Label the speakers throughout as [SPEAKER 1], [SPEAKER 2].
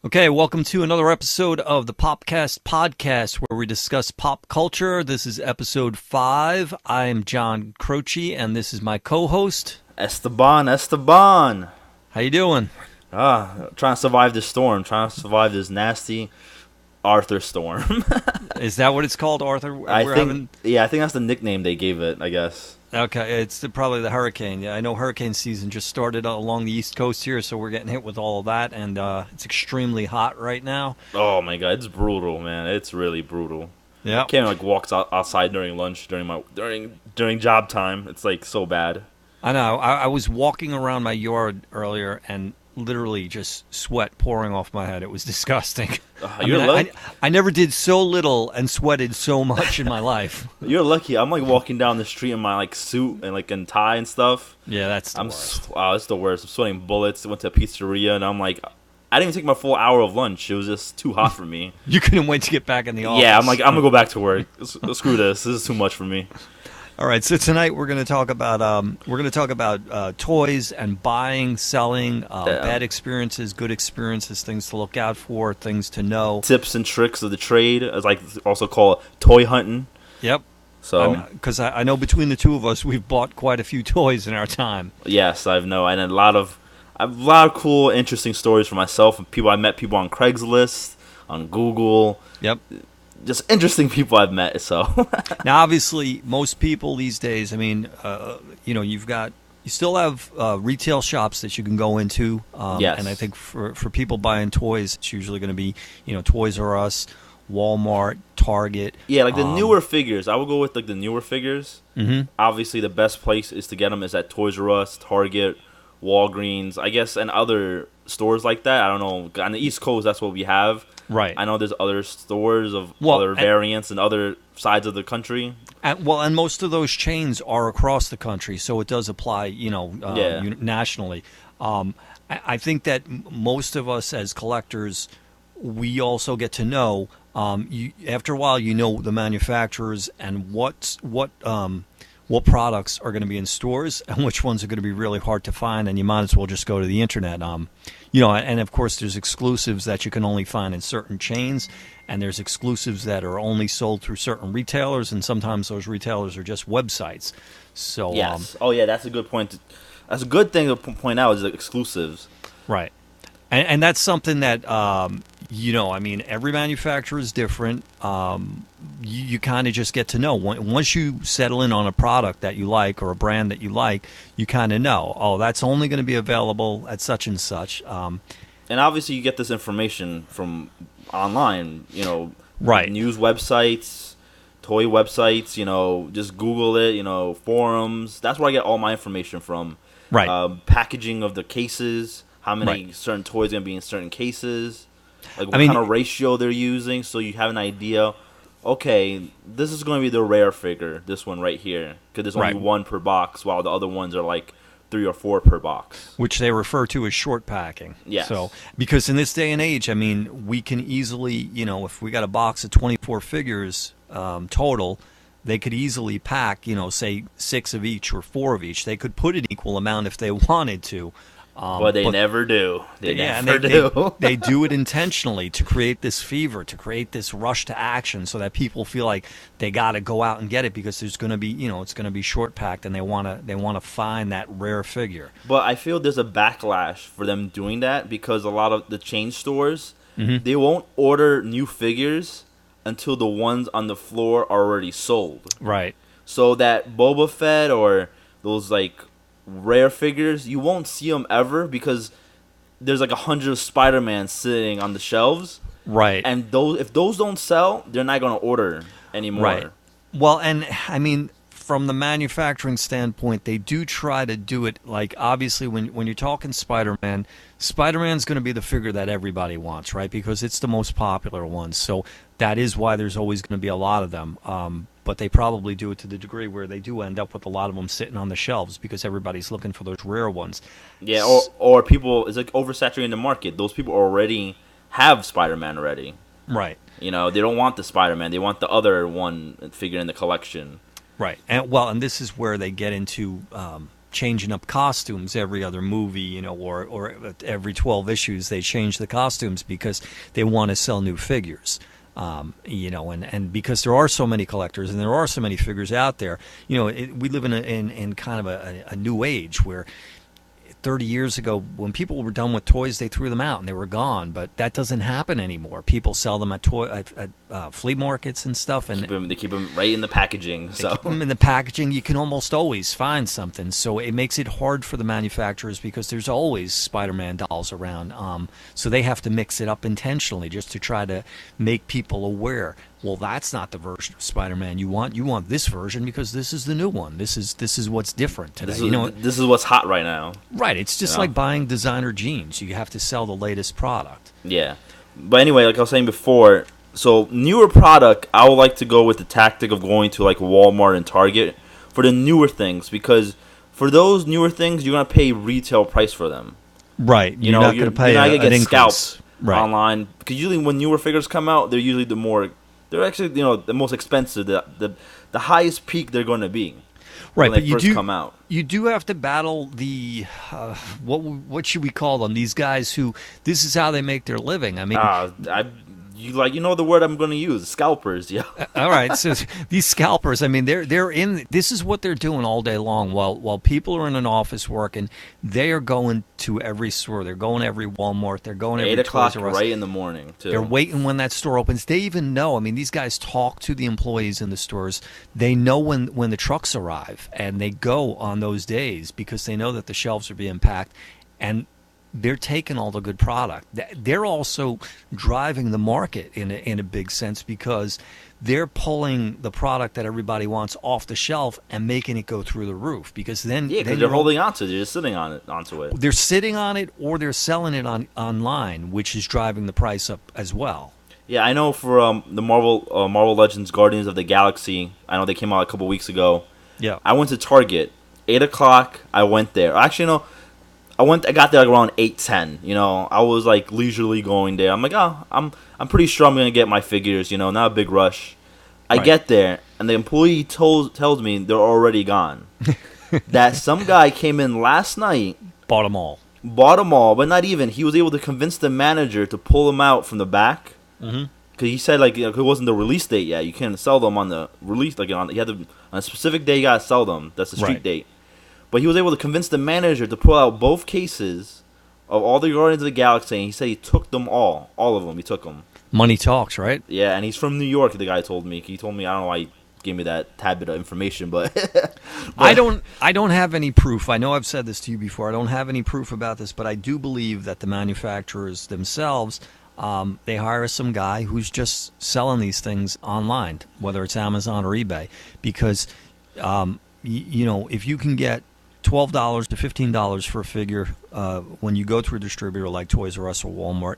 [SPEAKER 1] Okay, welcome to another episode of the Popcast podcast where we discuss pop culture. This is episode 5. I am John CROC and this is my co-host
[SPEAKER 2] Esteban.
[SPEAKER 1] How you doing?
[SPEAKER 2] Trying to survive this storm, trying to survive this nasty Arthur storm.
[SPEAKER 1] Is that what it's called, Arthur?
[SPEAKER 2] I think that's the nickname they gave it, I guess.
[SPEAKER 1] Okay, it's probably the hurricane. Yeah, I know hurricane season just started along the East Coast here, so we're getting hit with all of that, and it's extremely hot right now.
[SPEAKER 2] Oh my God, it's brutal, man. It's really brutal.
[SPEAKER 1] Yeah,
[SPEAKER 2] I can't walk outside during lunch during job time. It's so bad.
[SPEAKER 1] I know. I was walking around my yard earlier and literally just sweat pouring off my head. It was disgusting. I never did so little and sweated so much in my life.
[SPEAKER 2] You're lucky. I'm walking down the street in my suit and and tie and stuff.
[SPEAKER 1] Yeah, that's the worst.
[SPEAKER 2] Wow, it's the worst. I'm sweating bullets. I went to a pizzeria and I'm I didn't even take my full hour of lunch. It was just too hot for me.
[SPEAKER 1] You couldn't wait to get back in the office.
[SPEAKER 2] Yeah, I'm gonna go back to work. Screw this. This is too much for me.
[SPEAKER 1] All right, so tonight we're going to talk about toys and buying, selling, bad experiences, good experiences, things to look out for, things to know,
[SPEAKER 2] tips and tricks of the trade, as also call it toy hunting.
[SPEAKER 1] Yep.
[SPEAKER 2] So,
[SPEAKER 1] because I know between the two of us, we've bought quite a few toys in our time.
[SPEAKER 2] Yes, I know, and I have a lot of cool, interesting stories for myself. I met people on Craigslist, on Google.
[SPEAKER 1] Yep.
[SPEAKER 2] Just interesting people I've met. So
[SPEAKER 1] now, obviously, most people these days, I mean, you still have retail shops that you can go into.
[SPEAKER 2] Yes.
[SPEAKER 1] And I think for people buying toys, it's usually going to be, Toys R Us, Walmart, Target.
[SPEAKER 2] Yeah, the newer figures. I would go with the newer figures.
[SPEAKER 1] Mm-hmm.
[SPEAKER 2] Obviously, the best place is to get them is at Toys R Us, Target, Walgreens, I guess, and other stores like that. I don't know. On the East Coast, that's what we have.
[SPEAKER 1] Right.
[SPEAKER 2] I know there's other stores of other variants in other sides of the country.
[SPEAKER 1] And most of those chains are across the country, so it does apply, nationally. I think that most of us as collectors, we also get to know, after a while, the manufacturers and what products are going to be in stores and which ones are going to be really hard to find, and you might as well just go to the internet. And of course there's exclusives that you can only find in certain chains, and there's exclusives that are only sold through certain retailers, and sometimes those retailers are just websites. So
[SPEAKER 2] yes. That's a good point. That's a good thing to point out is the exclusives.
[SPEAKER 1] Right. And that's something that, every manufacturer is different. You kind of just get to know. Once you settle in on a product that you like or a brand that you like, you kind of know, that's only going to be available at such and such.
[SPEAKER 2] And obviously you get this information from online,
[SPEAKER 1] right.
[SPEAKER 2] News websites, toy websites, just Google it, forums. That's where I get all my information from.
[SPEAKER 1] Right.
[SPEAKER 2] Packaging of the cases, how many certain toys are going to be in certain cases, what kind of ratio they're using, so you have an idea. Okay, this is going to be the rare figure, this one right here, because there's only one per box, while the other ones are 3 or 4 per box.
[SPEAKER 1] Which they refer to as short packing.
[SPEAKER 2] Yes.
[SPEAKER 1] So, because in this day and age, we can easily, if we got a box of 24 figures total, they could easily pack, say 6 of each or 4 of each. They could put an equal amount if they wanted to.
[SPEAKER 2] But they never do. They
[SPEAKER 1] do it intentionally to create this fever, to create this rush to action, so that people feel like they got to go out and get it because there's going to be, it's going to be short packed, and they want to find that rare figure.
[SPEAKER 2] But I feel there's a backlash for them doing that because a lot of the chain stores, they won't order new figures until the ones on the floor are already sold.
[SPEAKER 1] Right.
[SPEAKER 2] So that Boba Fett or those rare figures, you won't see them ever because there's 100 Spider-Man sitting on the shelves.
[SPEAKER 1] Right.
[SPEAKER 2] And if those don't sell, they're not going to order anymore.
[SPEAKER 1] Right. Well, and from the manufacturing standpoint, they do try to do it obviously when you're talking Spider-Man's going to be the figure that everybody wants, right? Because it's the most popular one. So that is why there's always going to be a lot of them. But they probably do it to the degree where they do end up with a lot of them sitting on the shelves because everybody's looking for those rare ones.
[SPEAKER 2] Yeah, or people, it's oversaturating the market. Those people already have Spider-Man already.
[SPEAKER 1] Right.
[SPEAKER 2] They don't want the Spider-Man. They want the other one figure in the collection.
[SPEAKER 1] Right. And this is where they get into changing up costumes every other movie, you know, or every 12 issues they change the costumes because they want to sell new figures. You know, and because there are so many collectors and there are so many figures out there, you know, we live in kind of a new age where 30 years ago, when people were done with toys, they threw them out and they were gone. But that doesn't happen anymore. People sell them at flea markets and stuff, and
[SPEAKER 2] they keep them right in the packaging. So
[SPEAKER 1] keep them in the packaging. You can almost always find something. So it makes it hard for the manufacturers because there's always Spider-Man dolls around. So they have to mix it up intentionally just to try to make people aware. Well, that's not the version of Spider-Man you want. You want this version because this is the new one. This is what's different today.
[SPEAKER 2] This is what's hot right now.
[SPEAKER 1] Right. It's just like buying designer jeans. You have to sell the latest product.
[SPEAKER 2] Yeah. But anyway, like I was saying before, so newer product, I would like to go with the tactic of going to like Walmart and Target for the newer things, because for those newer things, you're going to pay retail price for them.
[SPEAKER 1] Right. You're not going to pay
[SPEAKER 2] an increase. Get scalped
[SPEAKER 1] online.
[SPEAKER 2] Because usually when newer figures come out, they're usually they're actually, you know, the most expensive, the highest peak they're going to be.
[SPEAKER 1] Right,
[SPEAKER 2] when they first come out.
[SPEAKER 1] You do have to battle the what should we call them? These guys who this is how they make their living. I mean,
[SPEAKER 2] you know the word I'm going to use, scalpers. Yeah.
[SPEAKER 1] All right, so these scalpers, I mean, they're in. This is what they're doing all day long. While people are in an office working, they are going to every store. They're going to every Walmart. They're going to every
[SPEAKER 2] 8 o'clock
[SPEAKER 1] Toys R Us.
[SPEAKER 2] right in the morning too.
[SPEAKER 1] They're waiting when that store opens. They even know. I mean, these guys talk to the employees in the stores. They know when the trucks arrive, and they go on those days because they know that the shelves are being packed, and they're taking all the good product. They're also driving the market in a big sense because they're pulling the product that everybody wants off the shelf and making it go through the roof. Because then
[SPEAKER 2] they're holding onto it. They're just sitting onto it.
[SPEAKER 1] They're sitting on it, or they're selling it online, which is driving the price up as well.
[SPEAKER 2] Yeah, I know for the Marvel Legends Guardians of the Galaxy, I know they came out a couple weeks ago.
[SPEAKER 1] Yeah,
[SPEAKER 2] I went to Target 8 o'clock. I went there. Actually, no. I got there like around 8:10. You know, I was like leisurely going there. I'm like, I'm pretty sure I'm gonna get my figures. You know, not a big rush. I get there, and the employee tells me they're already gone. That some guy came in last night,
[SPEAKER 1] bought them all,
[SPEAKER 2] but not even. He was able to convince the manager to pull them out from the back. Mm-hmm. Because he said like it wasn't the release date yet. You can't sell them on the release on a specific day. You gotta sell them. That's the street date. But he was able to convince the manager to pull out both cases of all the Guardians of the Galaxy, and he said he took them all of them. He took them.
[SPEAKER 1] Money talks, right?
[SPEAKER 2] Yeah, and he's from New York. The guy told me. He told me, I don't know why he gave me that tad bit of information, but
[SPEAKER 1] I don't have any proof. I know I've said this to you before. I don't have any proof about this, but I do believe that the manufacturers themselves, they hire some guy who's just selling these things online, whether it's Amazon or eBay, because you know, if you can get $12 to $15 for a figure when you go through a distributor like Toys R Us or Walmart,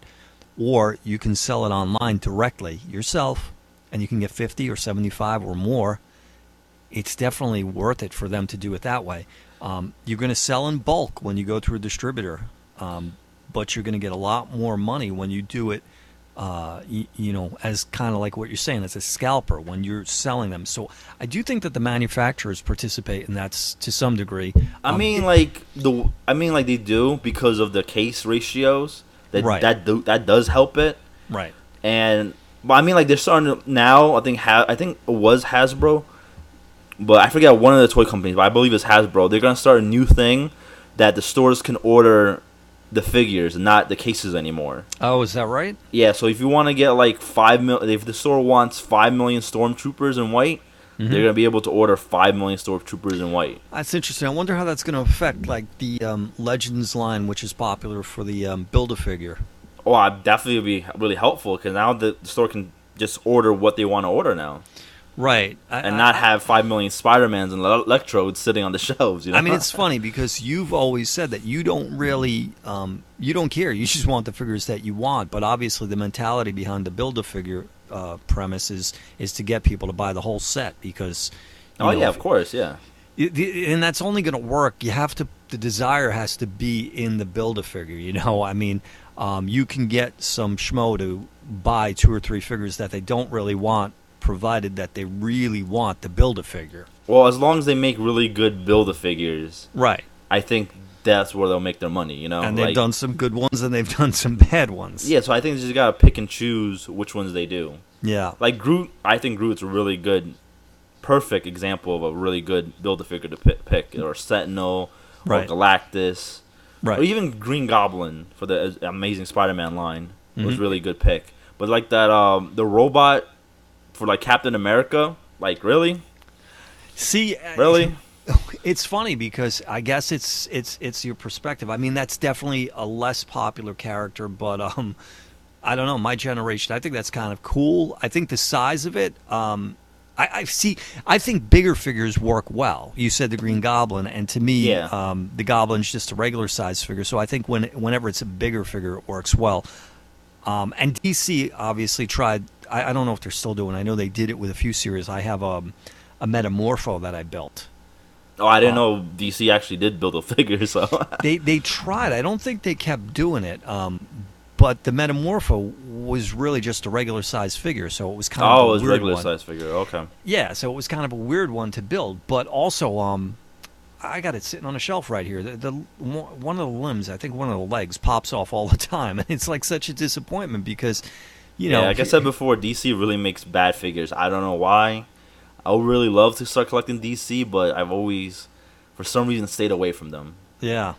[SPEAKER 1] or you can sell it online directly yourself, and you can get 50 or 75 or more. It's definitely worth it for them to do it that way. You're going to sell in bulk when you go through a distributor, but you're going to get a lot more money when you do it, you know, as kind of like what you're saying, as a scalper when you're selling them. So I do think that the manufacturers participate in that to some degree.
[SPEAKER 2] I mean, they do because of the case ratios. That does help it.
[SPEAKER 1] Right.
[SPEAKER 2] But I mean, like they're starting to now. I think it was Hasbro, but I forget one of the toy companies. But I believe it's Hasbro. They're gonna start a new thing that the stores can order the figures and not the cases anymore.
[SPEAKER 1] Oh, is that right?
[SPEAKER 2] Yeah, so if you want to get like 5 million, if the store wants 5 million Stormtroopers in white, they're going to be able to order 5 million Stormtroopers in white.
[SPEAKER 1] That's interesting. I wonder how that's going to affect like the Legends line, which is popular for the Build-A-Figure.
[SPEAKER 2] Oh, I'd definitely be really helpful because now the store can just order what they want to order now.
[SPEAKER 1] Right.
[SPEAKER 2] And not have 5 million Spider-Mans and Electrodes sitting on the shelves. You know?
[SPEAKER 1] I mean, it's funny because you've always said that you don't really, you don't care. You just want the figures that you want. But obviously the mentality behind the Build-A-Figure premise is to get people to buy the whole set because...
[SPEAKER 2] yeah, of course, yeah.
[SPEAKER 1] And that's only going to work. You have to... The desire has to be in the Build-A-Figure, you know? I mean, you can get some schmo to buy 2 or 3 figures that they don't really want provided that they really want to build a figure.
[SPEAKER 2] Well, as long as they make really good Build-A-Figures,
[SPEAKER 1] right?
[SPEAKER 2] I think that's where they'll make their money. You know,
[SPEAKER 1] and they've done some good ones and they've done some bad ones.
[SPEAKER 2] Yeah, so I think they just gotta pick and choose which ones they do.
[SPEAKER 1] Yeah,
[SPEAKER 2] like Groot. I think Groot's a really good, perfect example of a really good Build-A-Figure to pick, or Sentinel, or Galactus, or even Green Goblin for the Amazing Spider-Man line was really good pick. But like that, the robot for like Captain America, like really.
[SPEAKER 1] See,
[SPEAKER 2] really?
[SPEAKER 1] It's funny because I guess it's your perspective. I mean, that's definitely a less popular character, but I don't know. My generation, I think that's kind of cool. I think the size of it, I think bigger figures work well. You said the Green Goblin, and to me, the Goblin's just a regular size figure. So I think whenever it's a bigger figure, it works well. And DC obviously tried. I don't know if they're still doing. I know they did it with a few series. I have a Metamorpho that I built.
[SPEAKER 2] Oh, I didn't know DC actually did build a figure. So
[SPEAKER 1] they tried. I don't think they kept doing it. But the Metamorpho was really just a regular size figure, so it was kind of a weird one. Oh, it was regular size
[SPEAKER 2] figure. Okay.
[SPEAKER 1] Yeah, so it was kind of a weird one to build. But also, I got it sitting on a shelf right here. One of the limbs, I think one of the legs, pops off all the time, and it's like such a disappointment because, you know.
[SPEAKER 2] Like I said before, DC really makes bad figures. I don't know why. I would really love to start collecting DC, but I've always, for some reason, stayed away from them.
[SPEAKER 1] Yeah.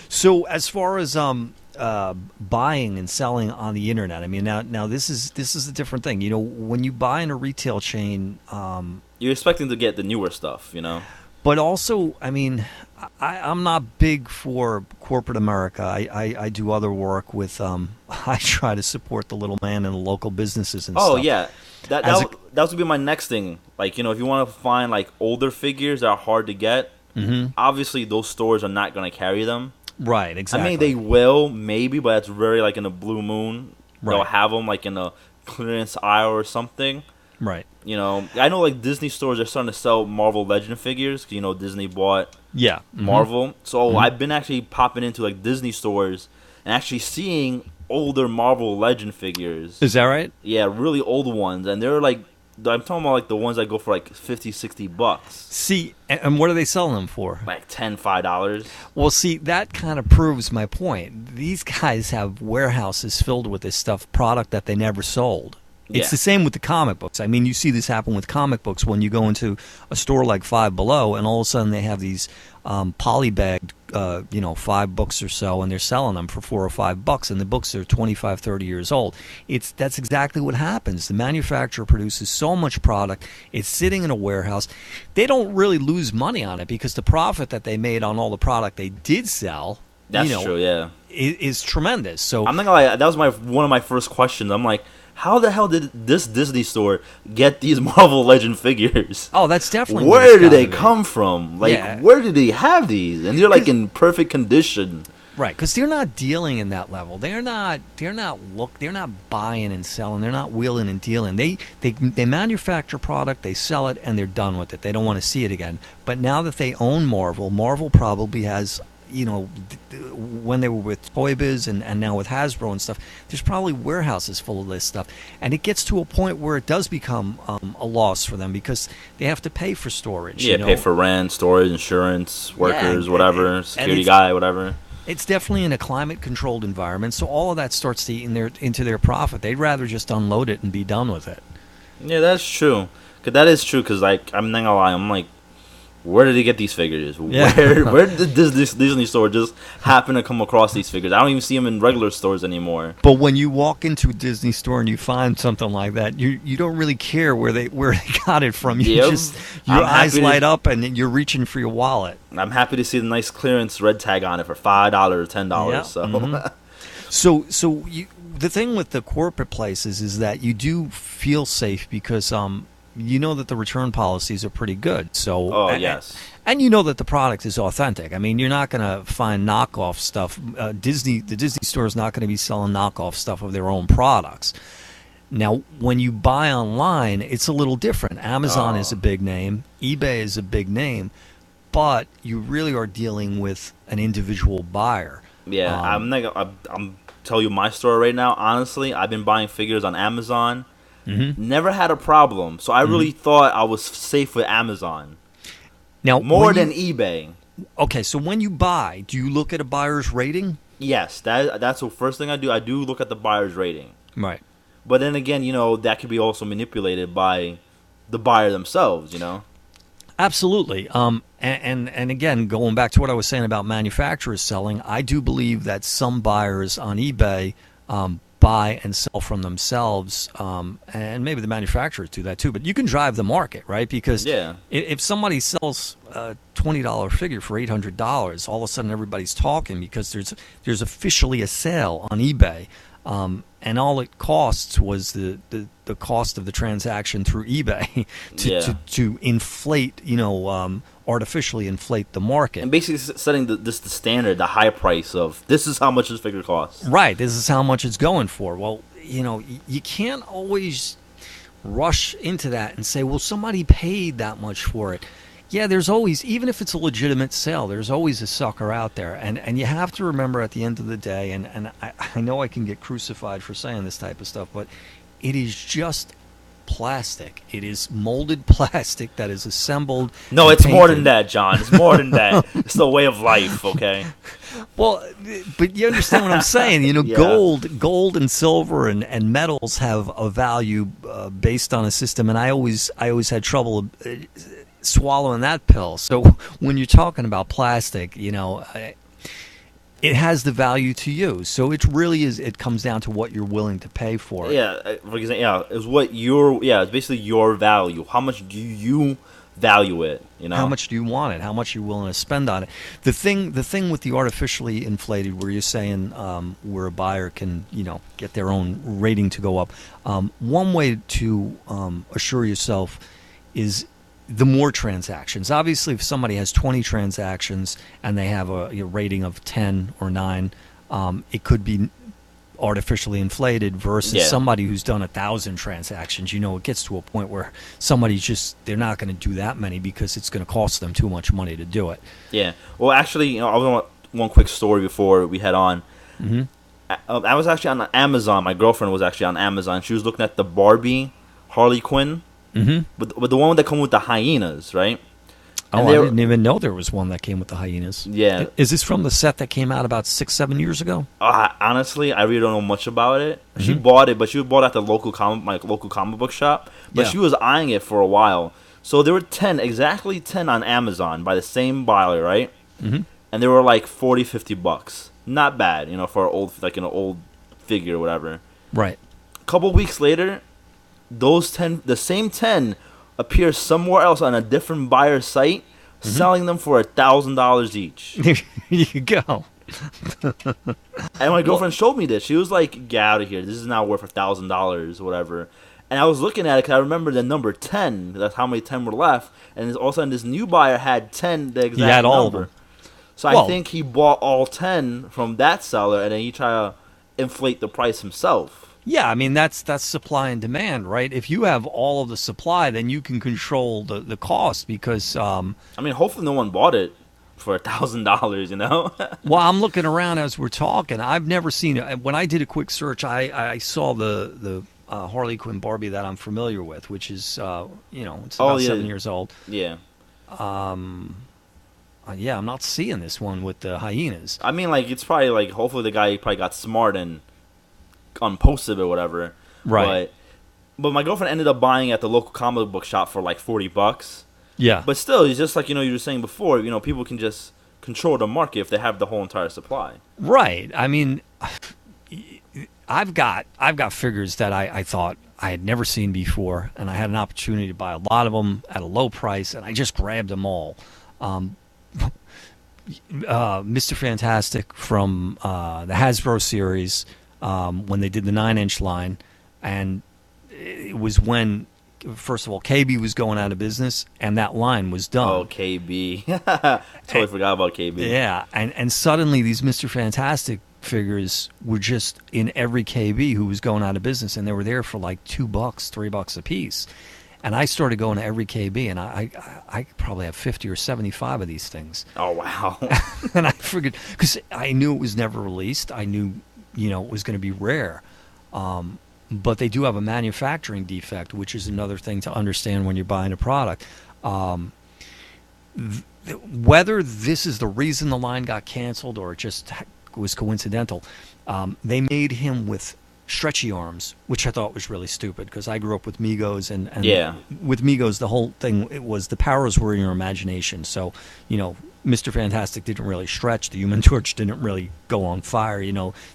[SPEAKER 1] So as far as buying and selling on the internet, I mean, now this is a different thing. You know, when you buy in a retail chain,
[SPEAKER 2] you're expecting to get the newer stuff, you know.
[SPEAKER 1] But also, I mean, I'm not big for corporate America. I do other work with. I try to support the little man and the local businesses and stuff.
[SPEAKER 2] Oh yeah, that would be my next thing. Like, you know, if you want to find like older figures that are hard to get, obviously those stores are not going to carry them.
[SPEAKER 1] Right, exactly.
[SPEAKER 2] I mean, they will maybe, but it's very like in a blue moon.
[SPEAKER 1] Right.
[SPEAKER 2] They'll have them like in a clearance aisle or something.
[SPEAKER 1] Right.
[SPEAKER 2] You know, I know like Disney stores are starting to sell Marvel Legend figures. You know, Disney bought Marvel. So I've been actually popping into like Disney stores and actually seeing older Marvel Legend figures.
[SPEAKER 1] Is that right?
[SPEAKER 2] Yeah, really old ones. And they're like, I'm talking about like the ones that go for like $50-$60.
[SPEAKER 1] See, and what are they selling them for?
[SPEAKER 2] Like $5.
[SPEAKER 1] Well, see, that kind of proves my point. These guys have warehouses filled with this product that they never sold. It's the same with the comic books. I mean, you see this happen with comic books when you go into a store like Five Below, and all of a sudden they have these polybagged, 5 books or so, and they're selling them for $4 or $5, and the books are 25, 30 years old. That's exactly what happens. The manufacturer produces so much product. It's sitting in a warehouse. They don't really lose money on it because the profit that they made on all the product they did sell,
[SPEAKER 2] that's true, yeah,
[SPEAKER 1] is tremendous. So
[SPEAKER 2] I'm not gonna lie, that was one of my first questions. I'm like, how the hell did this Disney store get these Marvel Legend figures?
[SPEAKER 1] Oh, that's definitely
[SPEAKER 2] where did they come from? Like, where did they have these? And they're like in perfect condition.
[SPEAKER 1] Right, because they're not dealing in that level. They're not buying and selling. They're not wheeling and dealing. They manufacture product, they sell it, and they're done with it. They don't want to see it again. But now that they own Marvel probably has, you know, when they were with Toy Biz and now with Hasbro and stuff, there's probably warehouses full of this stuff. And it gets to a point where it does become a loss for them because they have to pay for storage.
[SPEAKER 2] Yeah, pay for rent, storage, insurance, workers, whatever, security guy, whatever.
[SPEAKER 1] It's definitely in a climate-controlled environment, so all of that starts to eat into their profit. They'd rather just unload it and be done with it.
[SPEAKER 2] Yeah, that's true. That is true, because, like, I'm not going to lie, I'm like, where did they get these figures?
[SPEAKER 1] Yeah.
[SPEAKER 2] Where did this Disney store just happen to come across these figures? I don't even see them in regular stores anymore.
[SPEAKER 1] But when you walk into a Disney store and you find something like that, you don't really care where they got it from. You just your eyes light up and you're reaching for your wallet.
[SPEAKER 2] I'm happy to see the nice clearance red tag on it for $5 or $10.
[SPEAKER 1] Yep.
[SPEAKER 2] So.
[SPEAKER 1] Mm-hmm. So the thing with the corporate places is that you do feel safe because you know that the return policies are pretty good. So,
[SPEAKER 2] yes.
[SPEAKER 1] And you know that the product is authentic. I mean, you're not going to find knockoff stuff. The Disney store is not going to be selling knockoff stuff of their own products. Now, when you buy online, it's a little different. Amazon is a big name. eBay is a big name. But you really are dealing with an individual buyer.
[SPEAKER 2] Yeah, I'm telling you my story right now. Honestly, I've been buying figures on Amazon. Never had a problem. So I really thought I was safe with Amazon.
[SPEAKER 1] Now,
[SPEAKER 2] more than eBay.
[SPEAKER 1] Okay, so when you buy, do you look at a buyer's rating?
[SPEAKER 2] Yes, that's the first thing I do. I do look at the buyer's rating.
[SPEAKER 1] Right.
[SPEAKER 2] But then again, that could be also manipulated by the buyer themselves,
[SPEAKER 1] Absolutely. And again, going back to what I was saying about manufacturers selling, I do believe that some buyers on eBay buy and sell from themselves, and maybe the manufacturers do that too. But you can drive the market, right? Because if somebody sells a $20 figure for $800, all of a sudden everybody's talking because there's officially a sale on eBay. And all it costs was the cost of the transaction through eBay to inflate, artificially inflate the market.
[SPEAKER 2] And basically setting the standard, the high price of this is how much this figure costs.
[SPEAKER 1] Right. This is how much it's going for. Well, you can't always rush into that and say, well, somebody paid that much for it. Yeah, there's always, even if it's a legitimate sale, there's always a sucker out there. And you have to remember at the end of the day, and I know I can get crucified for saying this type of stuff, but it is just plastic. It is molded plastic that is assembled.
[SPEAKER 2] No, it's painted. More than that, John. It's more than that. It's the way of life, okay?
[SPEAKER 1] Well, but you understand what I'm saying. Gold and silver and metals have a value based on a system, and I always had trouble swallowing that pill. So when you're talking about plastic, it has the value to you. So it really is. It comes down to what you're willing to pay for it.
[SPEAKER 2] Yeah, for example, it's basically your value. How much do you value it?
[SPEAKER 1] How much do you want it? How much are you willing to spend on it? The thing with the artificially inflated, where you're saying where a buyer can get their own rating to go up. One way to assure yourself is the more transactions. Obviously, if somebody has 20 transactions and they have a rating of 10 or 9, it could be artificially inflated versus somebody who's done 1,000 transactions. It gets to a point where somebody's they're not going to do that many because it's going to cost them too much money to do it.
[SPEAKER 2] Yeah. Well, actually, I want one quick story before we head on.
[SPEAKER 1] Mm-hmm.
[SPEAKER 2] I was actually on Amazon. My girlfriend was actually on Amazon. She was looking at the Barbie Harley Quinn.
[SPEAKER 1] Mm-hmm.
[SPEAKER 2] But the one that come with the hyenas, right?
[SPEAKER 1] And I didn't even know there was one that came with the hyenas.
[SPEAKER 2] Yeah.
[SPEAKER 1] Is this from the set that came out about 6-7 years ago?
[SPEAKER 2] Honestly, I really don't know much about it. Mm-hmm. She bought it, but she bought it at the local comic book shop. But she was eyeing it for a while. So there were exactly 10 on Amazon by the same buyer, right?
[SPEAKER 1] Mm-hmm.
[SPEAKER 2] And they were like $40-$50. Not bad, for an old figure or whatever.
[SPEAKER 1] Right.
[SPEAKER 2] A couple weeks later, the same 10 appear somewhere else on a different buyer's site, selling them for $1,000 each.
[SPEAKER 1] There you go.
[SPEAKER 2] And my girlfriend showed me this. She was like, "Get out of here! This is not worth $1,000 or whatever." And I was looking at it because I remember the number 10. That's how many 10 were left. And all of a sudden, this new buyer had 10, the exact number. He had all of them. So I think he bought all 10 from that seller, and then he tried to inflate the price himself.
[SPEAKER 1] Yeah, I mean, that's supply and demand, right? If you have all of the supply, then you can control the cost because...
[SPEAKER 2] hopefully no one bought it for $1,000,
[SPEAKER 1] Well, I'm looking around as we're talking. I've never seen it. When I did a quick search, I saw the Harley Quinn Barbie that I'm familiar with, which is, it's about 7 years old.
[SPEAKER 2] Yeah.
[SPEAKER 1] I'm not seeing this one with the hyenas.
[SPEAKER 2] It's probably hopefully the guy probably got smart and unposted or whatever,
[SPEAKER 1] right?
[SPEAKER 2] But my girlfriend ended up buying at the local comic book shop for like $40.
[SPEAKER 1] Yeah,
[SPEAKER 2] but still, it's just like you were saying before. People can just control the market if they have the whole entire supply.
[SPEAKER 1] Right. I mean, I've got figures that I thought I had never seen before, and I had an opportunity to buy a lot of them at a low price, and I just grabbed them all. Mr. Fantastic from the Hasbro series. When they did the 9-inch line, and it was when, first of all, KB was going out of business, and that line was done.
[SPEAKER 2] Oh, KB. Totally forgot about KB.
[SPEAKER 1] Yeah, and suddenly these Mr. Fantastic figures were just in every KB who was going out of business, and they were there for like $2, $3 a piece. And I started going to every KB, and I probably have 50 or 75 of these things.
[SPEAKER 2] Oh, wow.
[SPEAKER 1] And I figured, because I knew it was never released. I knew... it was going to be rare. but they do have a manufacturing defect, which is another thing to understand when you're buying a product. Whether this is the reason the line got canceled or it just was coincidental, they made him with stretchy arms, which I thought was really stupid because I grew up with Migos, and with Migos the whole thing, it was the powers were in your imagination. So, Mr. Fantastic didn't really stretch. The Human Torch didn't really go on fire.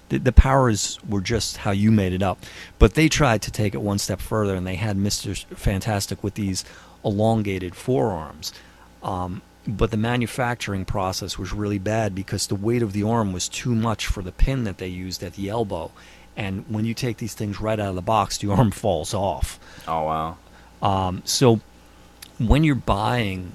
[SPEAKER 1] The powers were just how you made it up. But they tried to take it one step further, and they had Mr. Fantastic with these elongated forearms. But the manufacturing process was really bad because the weight of the arm was too much for the pin that they used at the elbow. And when you take these things right out of the box, the arm falls off.
[SPEAKER 2] Oh, wow.
[SPEAKER 1] So when you're buying...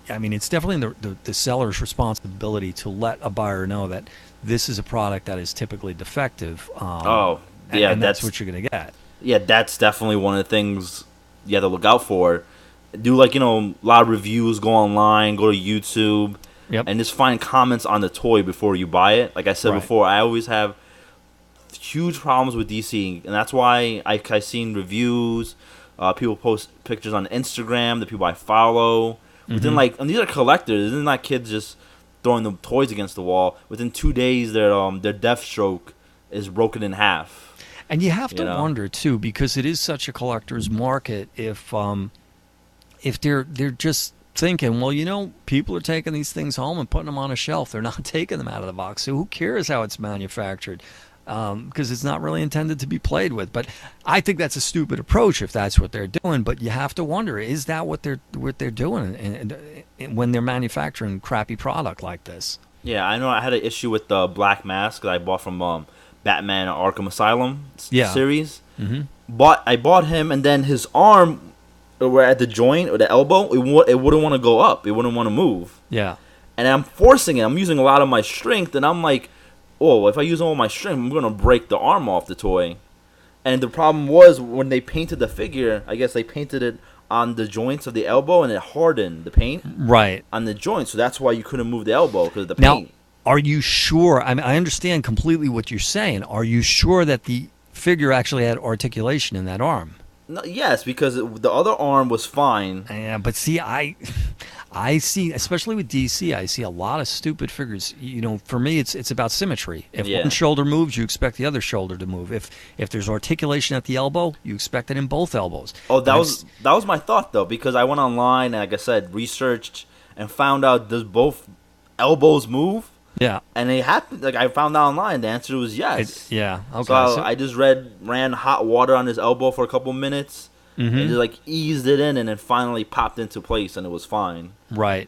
[SPEAKER 1] it's definitely the seller's responsibility to let a buyer know that this is a product that is typically defective. And that's what you're going to get.
[SPEAKER 2] Yeah, that's definitely one of the things you have to look out for. Do a lot of reviews, go online, go to YouTube, and just find comments on the toy before you buy it. Like I said before, I always have huge problems with DC, and that's why I've seen reviews. People post pictures on Instagram, the people I follow. Within and these are collectors. This is not kids just throwing the toys against the wall. Within 2 days, their Deathstroke is broken in half.
[SPEAKER 1] And you have to wonder too, because it is such a collector's market. If they're just thinking, well, people are taking these things home and putting them on a shelf. They're not taking them out of the box. So who cares how it's manufactured? Because it's not really intended to be played with. But I think that's a stupid approach if that's what they're doing. But you have to wonder, is that what they're doing and when they're manufacturing crappy product like this?
[SPEAKER 2] Yeah, I know I had an issue with the Black Mask that I bought from Batman Arkham Asylum series. But I bought him, and then his arm, or at the joint or the elbow, it wouldn't want to go up. It wouldn't want to move.
[SPEAKER 1] Yeah.
[SPEAKER 2] And I'm forcing it. I'm using a lot of my strength, and I'm like, oh, if I use all my strength, I'm going to break the arm off the toy. And the problem was when they painted the figure, I guess they painted it on the joints of the elbow, and it hardened the paint on the joints. So that's why you couldn't move the elbow, because of the paint.
[SPEAKER 1] Now, are you sure? I understand completely what you're saying. Are you sure that the figure actually had articulation in that arm?
[SPEAKER 2] No, yes, because the other arm was fine.
[SPEAKER 1] Yeah, but see, I see, especially with DC, I see a lot of stupid figures. For me, it's about symmetry. If one shoulder moves, you expect the other shoulder to move. If there's articulation at the elbow, you expect it in both elbows.
[SPEAKER 2] Oh, that was my thought though, because I went online and, like I said, researched and found out, does both elbows move?
[SPEAKER 1] Yeah.
[SPEAKER 2] And it happened. Like I found out online, the answer was yes.
[SPEAKER 1] Okay.
[SPEAKER 2] So I just ran hot water on his elbow for a couple minutes. And just eased it in, and it finally popped into place, and it was fine.
[SPEAKER 1] Right.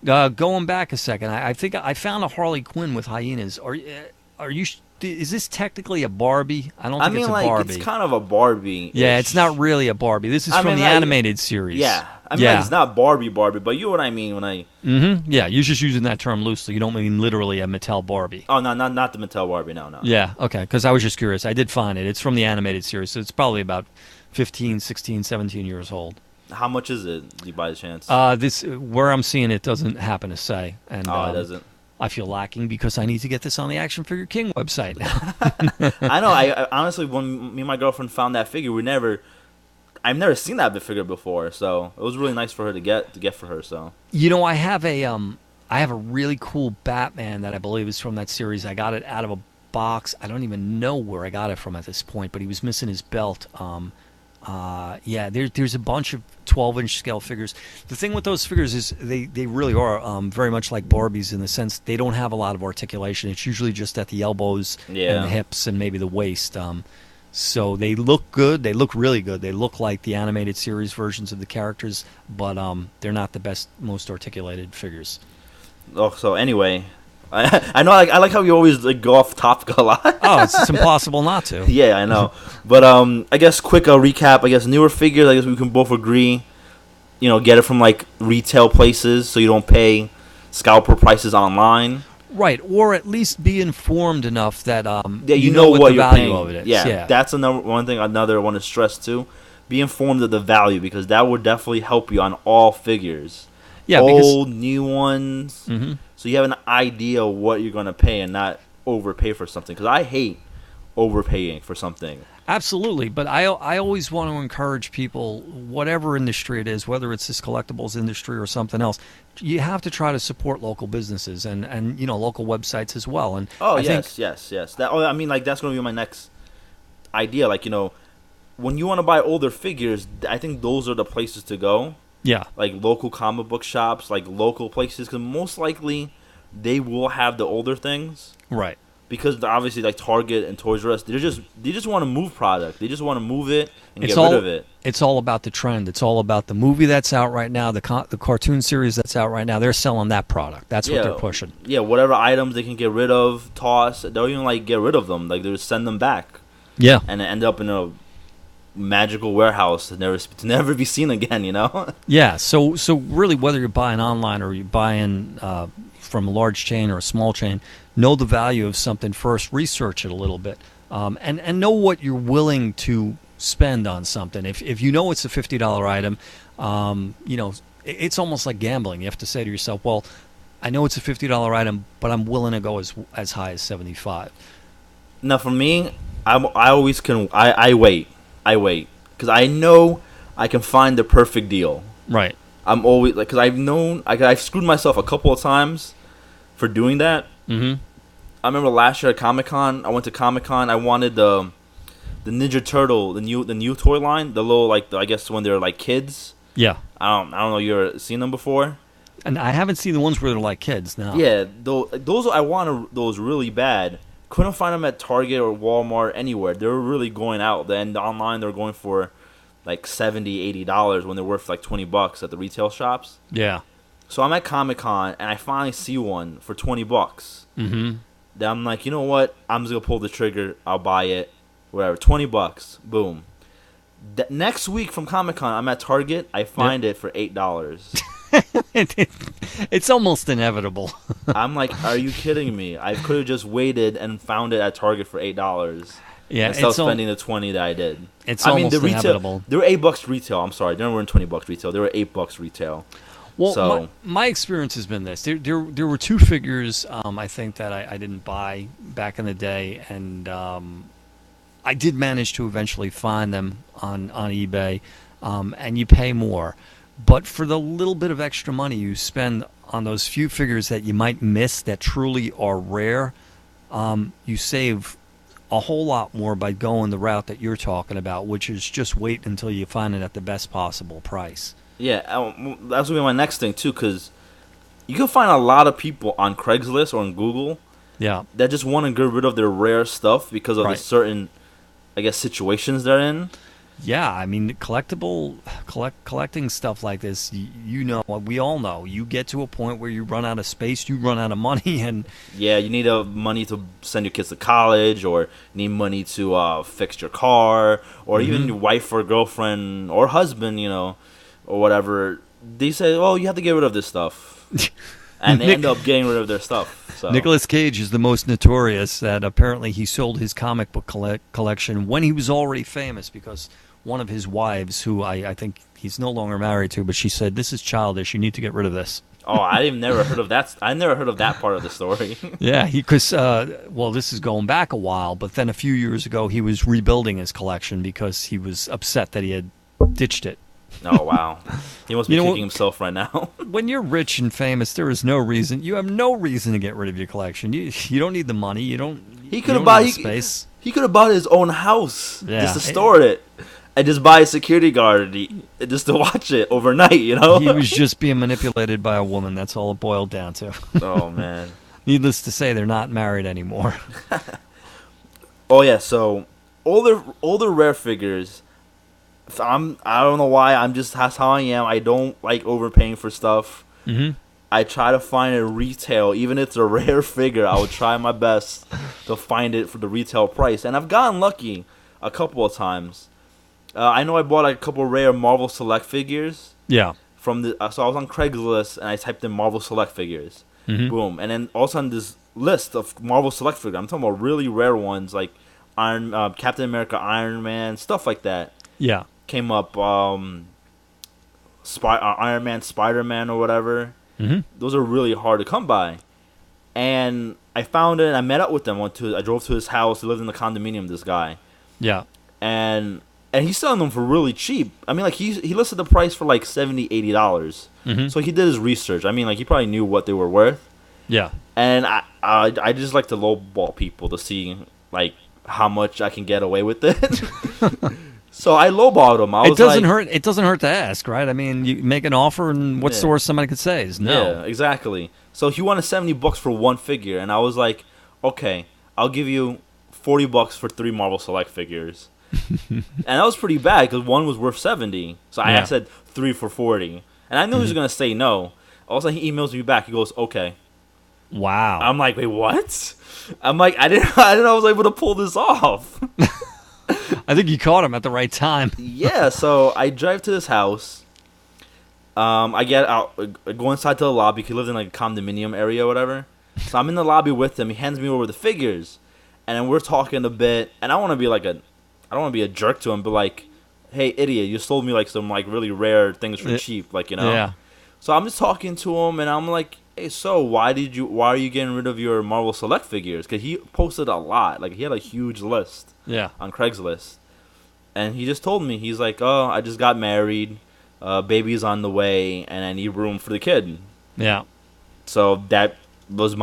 [SPEAKER 1] Going back a second, I think I found a Harley Quinn with hyenas. Are you? Is this technically a Barbie? I don't think it's a Barbie.
[SPEAKER 2] It's kind of a Barbie.
[SPEAKER 1] Yeah, it's not really a Barbie. This is from the animated series.
[SPEAKER 2] Yeah. It's not Barbie, but you know what I mean when I...
[SPEAKER 1] Yeah, you're just using that term loosely. You don't mean literally a Mattel Barbie.
[SPEAKER 2] Oh, no, not the Mattel Barbie, no.
[SPEAKER 1] Yeah, okay, because I was just curious. I did find it. It's from the animated series, so it's probably about 15, 16, 17 years old.
[SPEAKER 2] How much is it, do you by chance?
[SPEAKER 1] Where I'm seeing it doesn't happen to say. And,
[SPEAKER 2] it doesn't?
[SPEAKER 1] I feel lacking because I need to get this on the Action Figure King website now.
[SPEAKER 2] I know. I honestly, when me and my girlfriend found that figure, I've never seen that figure before, so it was really nice for her to get for her. So
[SPEAKER 1] I have a really cool Batman that I believe is from that series. I got it out of a box. I don't even know where I got it from at this point, but he was missing his belt. There's a bunch of 12-inch scale figures. The thing with those figures is they really are very much like Barbies in the sense they don't have a lot of articulation. It's usually just at the elbows and the hips and maybe the waist. So they look good. They look really good. They look like the animated series versions of the characters, but they're not the best, most articulated figures.
[SPEAKER 2] Oh, so anyway... I know. I like how you always go off topic a lot.
[SPEAKER 1] Oh, it's impossible not to.
[SPEAKER 2] Yeah, I know. But I guess quick recap. I guess newer figures. I guess we can both agree. Get it from retail places, so you don't pay scalper prices online.
[SPEAKER 1] Right, or at least be informed enough that
[SPEAKER 2] you know what
[SPEAKER 1] the
[SPEAKER 2] you're
[SPEAKER 1] value
[SPEAKER 2] paying.
[SPEAKER 1] of it is.
[SPEAKER 2] Yeah, that's one thing. Another one to stress too. Be informed of the value, because that would definitely help you on all figures.
[SPEAKER 1] Yeah,
[SPEAKER 2] old, new ones. So you have an idea of what you're going to pay and not overpay for something. Because I hate overpaying for something.
[SPEAKER 1] Absolutely, but I always want to encourage people, whatever industry it is, whether it's this collectibles industry or something else, you have to try to support local businesses and local websites as well. And
[SPEAKER 2] yes. That I mean, like that's going to be my next idea. Like when you want to buy older figures, I think those are the places to go.
[SPEAKER 1] Yeah,
[SPEAKER 2] like local comic book shops, like local places, because most likely they will have the older things.
[SPEAKER 1] Right.
[SPEAKER 2] Because obviously, like Target and Toys R Us, they just want to move product. They just want to move it and get rid of it.
[SPEAKER 1] It's all about the trend. It's all about the movie that's out right now, the cartoon series that's out right now. They're selling that product. That's what they're pushing.
[SPEAKER 2] Yeah, whatever items they can get rid of, toss. They'll even like get rid of them. Like they just send them back.
[SPEAKER 1] Yeah.
[SPEAKER 2] And end up in a magical warehouse to never be seen again.
[SPEAKER 1] Yeah. So really, whether you're buying online or you're buying from a large chain or a small chain, know the value of something first. Research it a little bit, and know what you're willing to spend on something. If you know it's a $50 item, it's almost like gambling. You have to say to yourself, well, I know it's a $50 item, but I'm willing to go as high as $75.
[SPEAKER 2] Now, for me, I wait because I know I can find the perfect deal.
[SPEAKER 1] Right.
[SPEAKER 2] I'm always because I've screwed myself a couple of times for doing that.
[SPEAKER 1] Mm-hmm.
[SPEAKER 2] I remember last year at Comic-Con, I went to Comic-Con. I wanted the Ninja Turtle, the new toy line, the little I guess when they're like kids.
[SPEAKER 1] Yeah.
[SPEAKER 2] I don't know. You ever seen them before?
[SPEAKER 1] And I haven't seen the ones where they're like kids. No.
[SPEAKER 2] Yeah, those I wanted those really bad. Couldn't find them at Target or Walmart anywhere. They were really going out. And online they're going for like $70, $80 when they're worth like $20 at the retail shops.
[SPEAKER 1] Yeah.
[SPEAKER 2] So I'm at Comic-Con and I finally see one for $20.
[SPEAKER 1] Mm-hmm.
[SPEAKER 2] Then I'm like, you know what? I'm just gonna pull the trigger. I'll buy it. Whatever. $20. Boom. Next week from Comic-Con, I'm at Target. I find it for $8.
[SPEAKER 1] It's almost inevitable.
[SPEAKER 2] I'm like, are you kidding me? I could have just waited and found it at Target for $8.
[SPEAKER 1] Yeah,
[SPEAKER 2] instead of spending the $20 that I did.
[SPEAKER 1] It's almost inevitable.
[SPEAKER 2] They were $8 retail. I'm sorry, they weren't $20 retail. They were $8 retail.
[SPEAKER 1] Well,
[SPEAKER 2] so,
[SPEAKER 1] my experience has been this. There were two figures I think that I didn't buy back in the day, and I did manage to eventually find them on eBay, and you pay more. But for the little bit of extra money you spend on those few figures that you might miss that truly are rare, you save a whole lot more by going the route that you're talking about, which is just wait until you find it at the best possible price.
[SPEAKER 2] Yeah, that's going to be my next thing, too, because you can find a lot of people on Craigslist or on Google that just want to get rid of their rare stuff because of the certain, I guess, situations they're in.
[SPEAKER 1] Yeah, I mean, collecting stuff like this, we all know, you get to a point where you run out of space, you run out of money, and
[SPEAKER 2] yeah, you need money to send your kids to college, or need money to fix your car, or even your wife or girlfriend or husband, or whatever. They say, "Oh, you have to get rid of this stuff," and they end up getting rid of their stuff. So.
[SPEAKER 1] Nicolas Cage is the most notorious that apparently he sold his comic book collection when he was already famous because one of his wives, who I think he's no longer married to, but she said, "This is childish. You need to get rid of this."
[SPEAKER 2] Oh, I've never heard of that. I never heard of that part of the story.
[SPEAKER 1] Yeah, because this is going back a while, but then a few years ago he was rebuilding his collection because he was upset that he had ditched it.
[SPEAKER 2] Oh, wow. He must be kicking himself right now.
[SPEAKER 1] When you're rich and famous, there is no reason. You have no reason to get rid of your collection. You don't need the money. You don't. He could have bought space.
[SPEAKER 2] He could have bought his own house just to store it. And just buy a security guard just to watch it overnight, He
[SPEAKER 1] was just being manipulated by a woman. That's all it boiled down to.
[SPEAKER 2] Oh, man. Needless
[SPEAKER 1] to say, they're not married anymore.
[SPEAKER 2] Oh, yeah. So, older rare figures, I don't know why. That's how I am. I don't like overpaying for stuff.
[SPEAKER 1] Mm-hmm.
[SPEAKER 2] I try to find it retail. Even if it's a rare figure, I will try my best to find it for the retail price. And I've gotten lucky a couple of times. I know I bought a couple rare Marvel Select figures.
[SPEAKER 1] Yeah.
[SPEAKER 2] So I was on Craigslist and I typed in Marvel Select figures.
[SPEAKER 1] Mm-hmm.
[SPEAKER 2] Boom. And then all of a sudden this list of Marvel Select figures. I'm talking about really rare ones like Captain America, Iron Man, stuff like that.
[SPEAKER 1] Yeah.
[SPEAKER 2] Came up Iron Man, Spider-Man or whatever.
[SPEAKER 1] Mm-hmm.
[SPEAKER 2] Those are really hard to come by. And I found it. And I met up with them. I drove to his house. He lived in the condominium. This guy.
[SPEAKER 1] Yeah.
[SPEAKER 2] And he's selling them for really cheap. I mean, like he listed the price for like $70, $80.
[SPEAKER 1] Mm-hmm.
[SPEAKER 2] So he did his research. I mean, like he probably knew what they were worth.
[SPEAKER 1] Yeah.
[SPEAKER 2] And I just like to lowball people to see like how much I can get away with it. So I lowballed him.
[SPEAKER 1] It doesn't hurt to ask, right? I mean, you make an offer, and what's the worst somebody could say is no.
[SPEAKER 2] Yeah, exactly. So he wanted $70 for one figure, and I was like, okay, I'll give you $40 for 3 Marvel Select figures. And that was pretty bad because one was worth $70. So I said 3 for $40, and I knew he was gonna say no. All of a sudden, he emails me back. He goes, okay.
[SPEAKER 1] Wow.
[SPEAKER 2] I'm like, wait, what? I'm like, I didn't know I was able to pull this off.
[SPEAKER 1] I think you caught him at the right time.
[SPEAKER 2] Yeah, so I drive to his house. I get out, I go inside to the lobby. He lived in like a condominium area or whatever. So I'm in the lobby with him. He hands me over the figures, and then we're talking a bit. And I don't want to be a jerk to him, but like, hey, idiot, you sold me like some like really rare things for cheap, like
[SPEAKER 1] Yeah.
[SPEAKER 2] So I'm just talking to him, and I'm like, hey, so why are you getting rid of your Marvel Select figures? Because he posted a lot. Like, he had a huge list on Craigslist. And he just told me, he's like, oh, I just got married, baby's on the way, and I need room for the kid.
[SPEAKER 1] Yeah.
[SPEAKER 2] So that was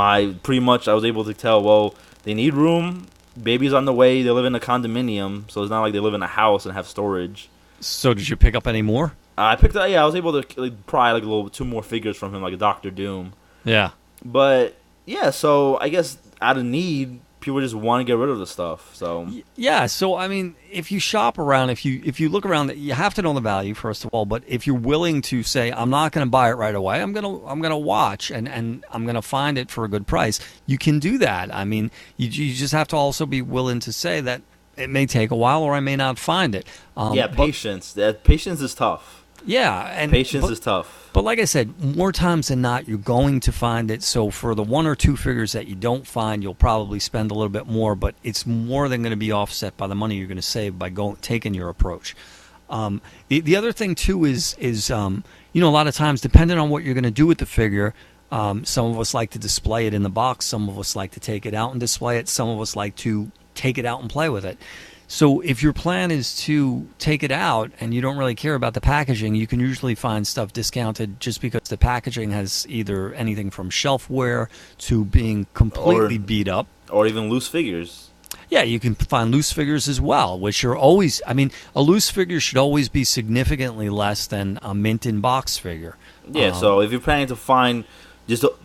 [SPEAKER 2] pretty much, I was able to tell, well, they need room, baby's on the way, they live in a condominium, so it's not like they live in a house and have storage.
[SPEAKER 1] So did you pick up any more?
[SPEAKER 2] I picked up, I was able to pry like a little 2 more figures from him, like a Dr. Doom.
[SPEAKER 1] Yeah.
[SPEAKER 2] But yeah, so I guess out of need, people just want to get rid of the stuff. So
[SPEAKER 1] yeah, so I mean, if you shop around, if you look around, you have to know the value first of all. But if you're willing to say, I'm not going to buy it right away, I'm gonna watch and I'm gonna find it for a good price, you can do that. I mean, you just have to also be willing to say that it may take a while or I may not find it.
[SPEAKER 2] Patience. Patience is tough.
[SPEAKER 1] Yeah, and
[SPEAKER 2] patience is tough.
[SPEAKER 1] But like I said, more times than not, you're going to find it. So for the 1 or 2 figures that you don't find, you'll probably spend a little bit more. But it's more than going to be offset by the money you're going to save by taking your approach. The other thing too is a lot of times, depending on what you're going to do with the figure, some of us like to display it in the box. Some of us like to take it out and display it. Some of us like to take it out and play with it. So if your plan is to take it out and you don't really care about the packaging, you can usually find stuff discounted just because the packaging has either anything from shelfware to being completely beat up.
[SPEAKER 2] Or even loose figures.
[SPEAKER 1] Yeah, you can find loose figures as well, which are always, I mean, a loose figure should always be significantly less than a mint in box figure.
[SPEAKER 2] Yeah, so if you're planning to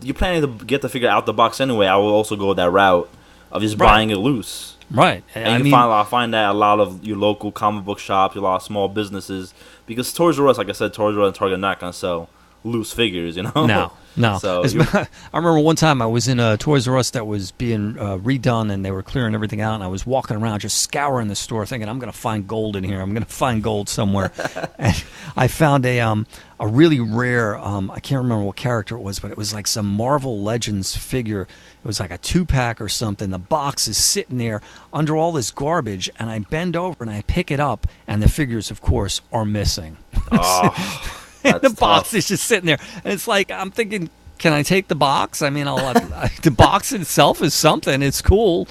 [SPEAKER 2] you're planning to get the figure out the box anyway, I will also go that route of just buying it loose.
[SPEAKER 1] Right.
[SPEAKER 2] And I find that a lot of your local comic book shops, a lot of small businesses, because Toys R Us, like I said, Toys R Us and Target are not going to sell loose figures, No.
[SPEAKER 1] So I remember one time I was in a Toys R Us that was being redone, and they were clearing everything out, and I was walking around just scouring the store thinking, I'm going to find gold in here. I'm going to find gold somewhere. And I found a really rare, I can't remember what character it was, but it was like some Marvel Legends figure. It was like a 2-pack or something. The box is sitting there under all this garbage, and I bend over and I pick it up, and the figures, of course, are missing.
[SPEAKER 2] Oh.
[SPEAKER 1] And the box is just sitting there. And it's like, I'm thinking, can I take the box? I mean, the box itself is something. It's cool.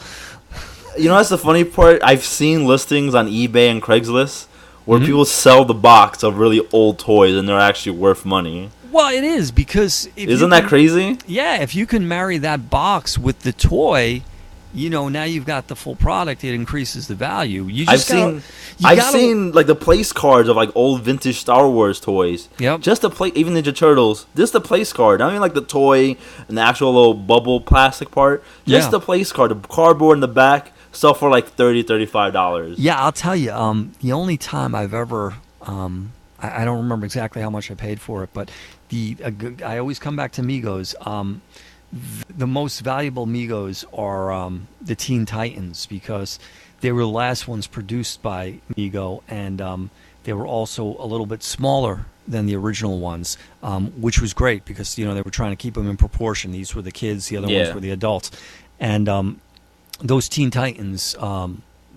[SPEAKER 2] That's the funny part. I've seen listings on eBay and Craigslist where people sell the box of really old toys and they're actually worth money.
[SPEAKER 1] Well, it is, because
[SPEAKER 2] isn't that crazy?
[SPEAKER 1] Yeah, if you can marry that box with the toy, now you've got the full product. It increases the value. I've
[SPEAKER 2] seen like the place cards of like old vintage Star Wars toys.
[SPEAKER 1] Yep.
[SPEAKER 2] Just the even Ninja Turtles. Just the place card. I mean, like the toy and the actual little bubble plastic part. Just the place card, the cardboard in the back, sell for like $30-$35.
[SPEAKER 1] Yeah, I'll tell you. The only time I've ever, I don't remember exactly how much I paid for it, but I always come back to Migos. The most valuable Migos are the Teen Titans, because they were the last ones produced by Mego, and they were also a little bit smaller than the original ones, which was great because they were trying to keep them in proportion. These were the kids, the other ones were the adults, and those Teen Titans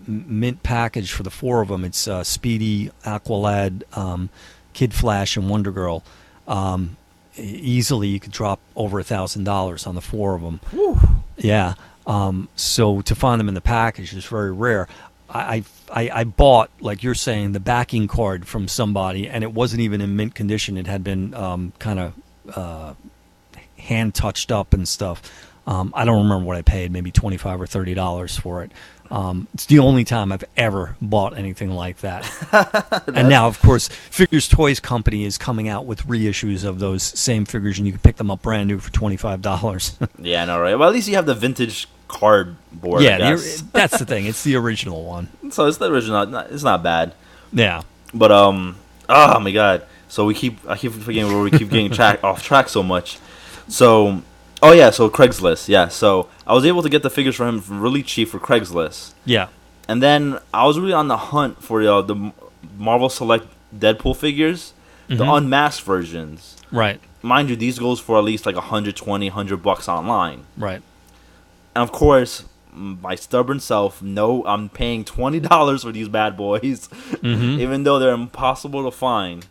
[SPEAKER 1] mint package for the 4 of them. It's Speedy, Aqualad, Kid Flash, and Wonder Girl. easily you could drop over $1,000 on the 4 of them.
[SPEAKER 2] Whew.
[SPEAKER 1] Yeah. So to find them in the package is very rare. I bought, like you're saying, the backing card from somebody, and it wasn't even in mint condition. It had been kind of hand touched up and stuff. I don't remember what I paid, maybe $25 or $30 for it. It's the only time I've ever bought anything like that. And now, of course, Figures Toys Company is coming out with reissues of those same figures, and you can pick them up brand new for $25.
[SPEAKER 2] Yeah, I know, right? Well, at least you have the vintage cardboard.
[SPEAKER 1] Yeah, that's the thing. It's the original one.
[SPEAKER 2] So it's the original. It's not bad.
[SPEAKER 1] Yeah.
[SPEAKER 2] But oh my god. So I keep forgetting where we keep getting off track so much. So. Oh, yeah, so Craigslist, yeah. So I was able to get the figures for him really cheap for Craigslist.
[SPEAKER 1] Yeah.
[SPEAKER 2] And then I was really on the hunt for the Marvel Select Deadpool figures, the unmasked versions.
[SPEAKER 1] Right.
[SPEAKER 2] Mind you, these goes for at least like $120-$100 online.
[SPEAKER 1] Right.
[SPEAKER 2] And of course, my stubborn self, no, I'm paying $20 for these bad boys, even though they're impossible to find.